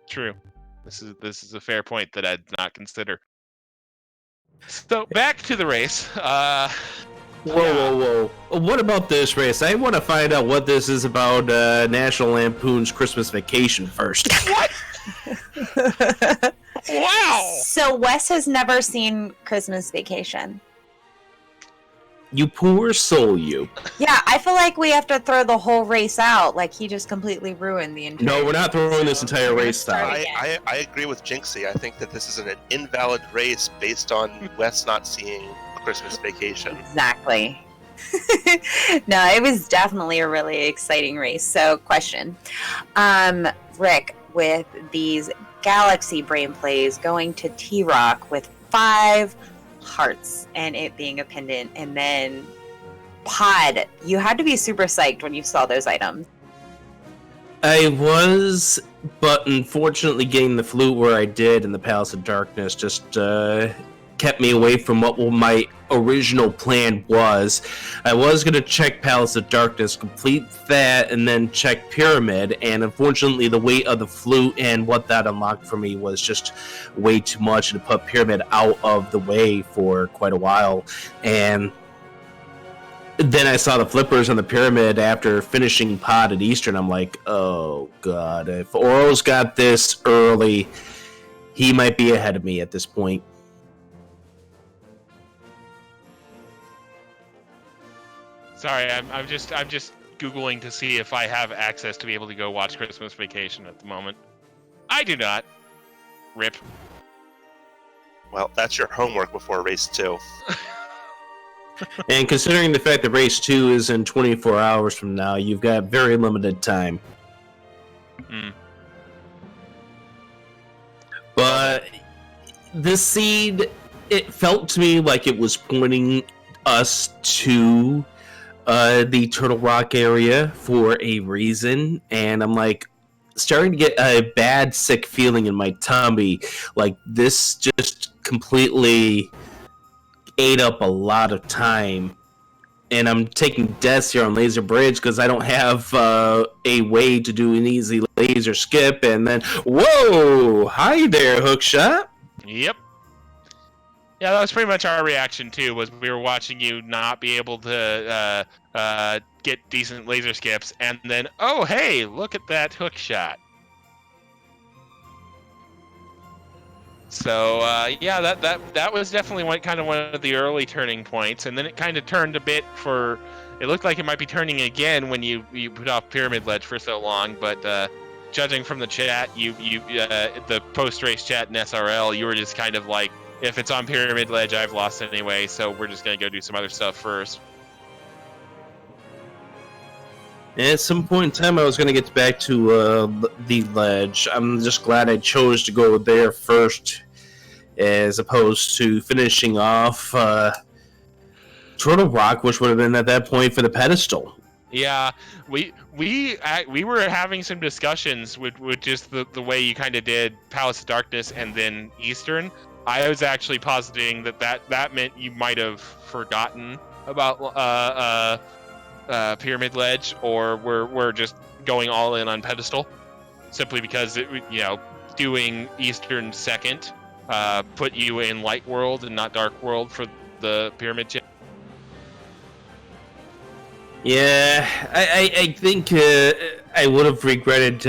True. This is a fair point that I'd not consider. So back to the race. Whoa. What about this race? I want to find out what this is about National Lampoon's Christmas Vacation first. What? Wow! So Wes has never seen Christmas Vacation. You poor soul, you. Yeah, I feel like we have to throw the whole race out. Like, he just completely ruined the entire No, we're not throwing this entire race out. I agree with Jinxie. I think that this is an invalid race based on Wes not seeing Christmas Vacation. Exactly. No, it was definitely a really exciting race. So, question. Rick, with these Galaxy Brain plays going to T-Rock with 5 hearts and it being a pendant, and then Pod, you had to be super psyched when you saw those items. I was, but unfortunately getting the flute where I did in the Palace of Darkness just kept me away from what my original plan was. I was going to check Palace of Darkness, complete that, and then check Pyramid, and unfortunately the weight of the flute and what that unlocked for me was just way too much, and to put Pyramid out of the way for quite a while. And then I saw the flippers on the Pyramid after finishing Pod at Eastern. I'm like, oh god, if Oro's got this early, he might be ahead of me at this point. Sorry, I'm just Googling to see if I have access to be able to go watch Christmas Vacation at the moment. I do not. Rip. Well, that's your homework before race 2. And considering the fact that race 2 is in 24 hours from now, you've got very limited time. But this seed, it felt to me like it was pointing us to the Turtle Rock area for a reason, and I'm like starting to get a bad sick feeling in my tummy, like this just completely ate up a lot of time. And I'm taking deaths here on Laser Bridge because I don't have a way to do an easy laser skip. And then, whoa! Hi there, Hookshot. Yep. Yeah, that was pretty much our reaction too. Was we were watching you not be able to get decent laser skips, and then, oh hey, look at that hook shot. So yeah, that was definitely one of the early turning points, and then it kind of turned a bit for. It looked like it might be turning again when you put off Pyramid Ledge for so long, but judging from the chat, the post race chat in SRL, you were just kind of like, if it's on Pyramid Ledge, I've lost anyway, so we're just gonna go do some other stuff first. At some point in time, I was going to get back to the ledge. I'm just glad I chose to go there first, as opposed to finishing off Turtle Rock, which would have been at that point for the pedestal. Yeah, we were having some discussions with just the way you kind of did Palace of Darkness and then Eastern. I was actually positing that meant you might have forgotten about Pyramid Ledge, or we're just going all in on pedestal, simply because doing Eastern second put you in Light World and not Dark World for the Pyramid chip. Yeah, I think I would have regretted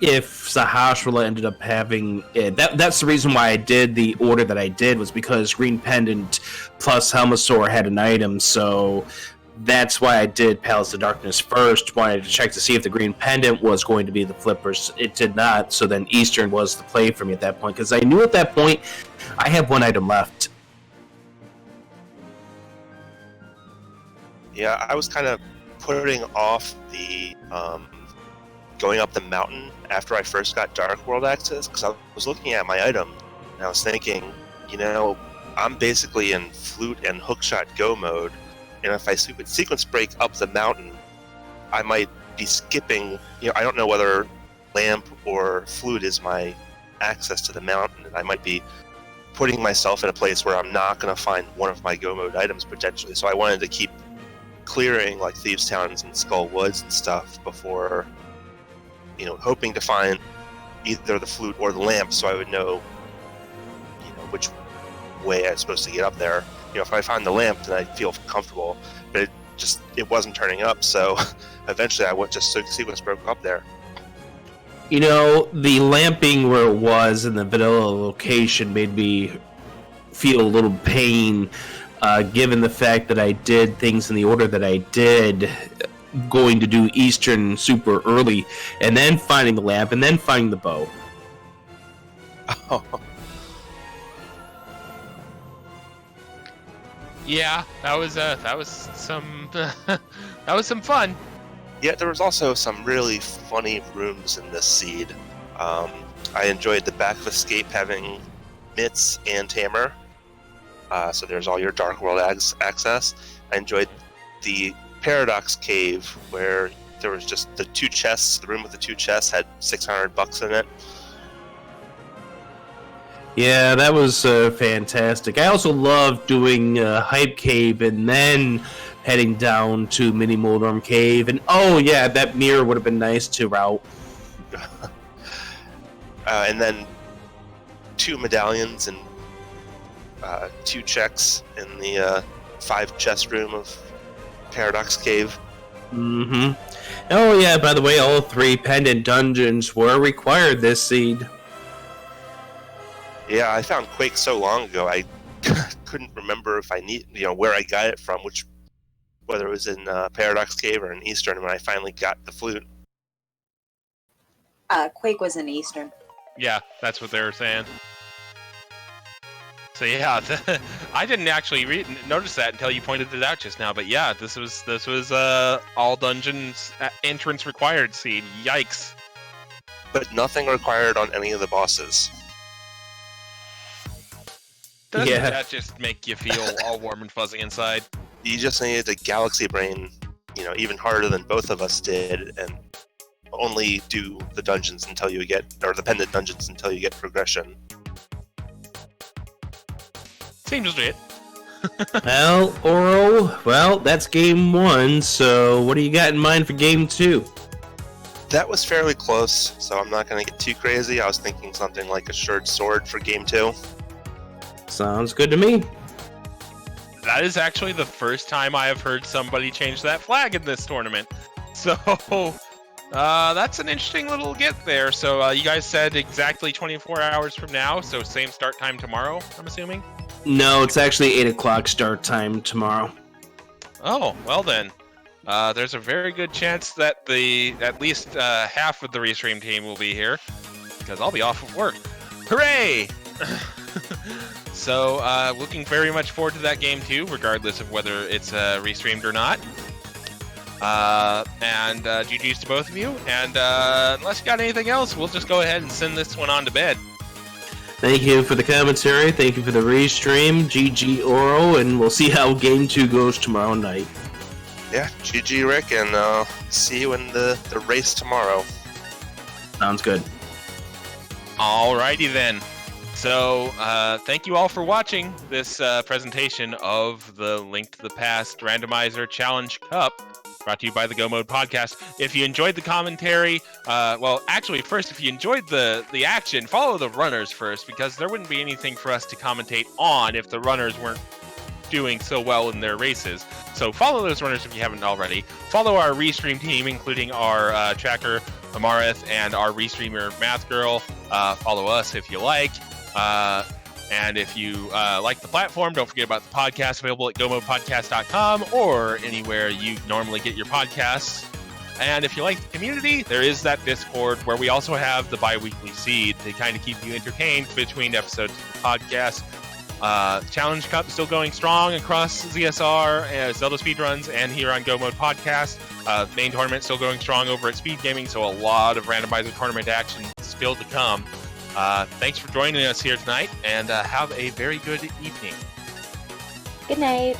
if Sahasrahla ended up having it. That's the reason why I did the order that I did, was because Green Pendant plus Helmasaur had an item, so that's why I did Palace of Darkness first. Wanted to check to see if the Green Pendant was going to be the flippers. It did not, so then Eastern was the play for me at that point, because I knew at that point I had one item left. Yeah, I was kind of putting off the going up the mountain after I first got Dark World access, because I was looking at my item and I was thinking, I'm basically in Flute and Hookshot Go mode, and if I sequence break up the mountain, I might be skipping. I don't know whether Lamp or Flute is my access to the mountain, and I might be putting myself in a place where I'm not going to find one of my Go mode items potentially. So I wanted to keep clearing like Thieves Towns and Skull Woods and stuff before, hoping to find either the Flute or the Lamp, so I would know, which way I'm supposed to get up there. If I find the Lamp, then I'd feel comfortable, but it wasn't turning up, so eventually I went just sequence broke up there. The lamp being where it was in the vanilla location made me feel a little pain, given the fact that I did things in the order that I did, going to do Eastern super early, and then finding the lamp, and then finding the bow. Oh. Yeah, that was some that was some fun. Yeah, there was also some really funny rooms in this seed. I enjoyed the back of Escape having Mitts and Hammer, so there's all your Dark World access. I enjoyed the Paradox Cave, where there was just the two chests. The room with the two chests had $600 in it. Yeah, that was fantastic. I also loved doing Hype Cave and then heading down to Mini Moldorm Cave. And oh yeah, that mirror would have been nice to route. And then 2 medallions and 2 checks in the 5 chest room of Paradox Cave. Mm-hmm. Oh yeah, by the way, all 3 pendant dungeons were required this seed. Yeah, I found Quake so long ago, I couldn't remember if I where I got it from, whether it was in Paradox Cave or in Eastern when I finally got the Flute. Quake was in Eastern. Yeah, that's what they were saying. So yeah, I didn't actually notice that until you pointed it out just now. But yeah, this was all dungeons entrance required seed. Yikes! But nothing required on any of the bosses. Doesn't that just make you feel all warm and fuzzy inside? You just needed a Galaxy Brain, even harder than both of us did, and only do the dungeons until you get, or the pendant dungeons until you get progression. Seems legit. Well, Oro, well, that's game 1, so what do you got in mind for game 2? That was fairly close, so I'm not going to get too crazy. I was thinking something like a short sword for game 2. Sounds good to me. That is actually the first time I have heard somebody change that flag in this tournament. So, that's an interesting little get there. So, you guys said exactly 24 hours from now, so same start time tomorrow, I'm assuming? No, it's actually 8 o'clock start time tomorrow. Oh, well then. There's a very good chance that at least half of the Restream team will be here, because I'll be off of work. Hooray! So, looking very much forward to that game too, regardless of whether it's restreamed or not. And GG's to both of you. And unless you got anything else, we'll just go ahead and send this one on to bed. Thank you for the commentary, thank you for the restream, GG Oro, and we'll see how game 2 goes tomorrow night. Yeah, GG Rick, and see you in the race tomorrow. Sounds good. Alrighty then. So, thank you all for watching this presentation of the Link to the Past Randomizer Challenge Cup, brought to you by the Go Mode Podcast. If you enjoyed the commentary, well, actually, first, if you enjoyed the action, follow the runners first, because there wouldn't be anything for us to commentate on if the runners weren't doing so well in their races. So follow those runners if you haven't already. Follow our Restream team, including our tracker, Amarith, and our Restreamer, Math Girl. Follow us if you like. And if you like the platform, don't forget about the podcast available at gomopodcast.com or anywhere you normally get your podcasts. And if you like the community, there is that Discord where we also have the bi-weekly seed to kind of keep you entertained between episodes of the podcast. Challenge Cup still going strong across ZSR, Zelda Speedruns, and here on Go Mode Podcast. Main tournament still going strong over at Speed Gaming, so a lot of randomizer tournament action still to come. Thanks for joining us here tonight, and have a very good evening. Good night.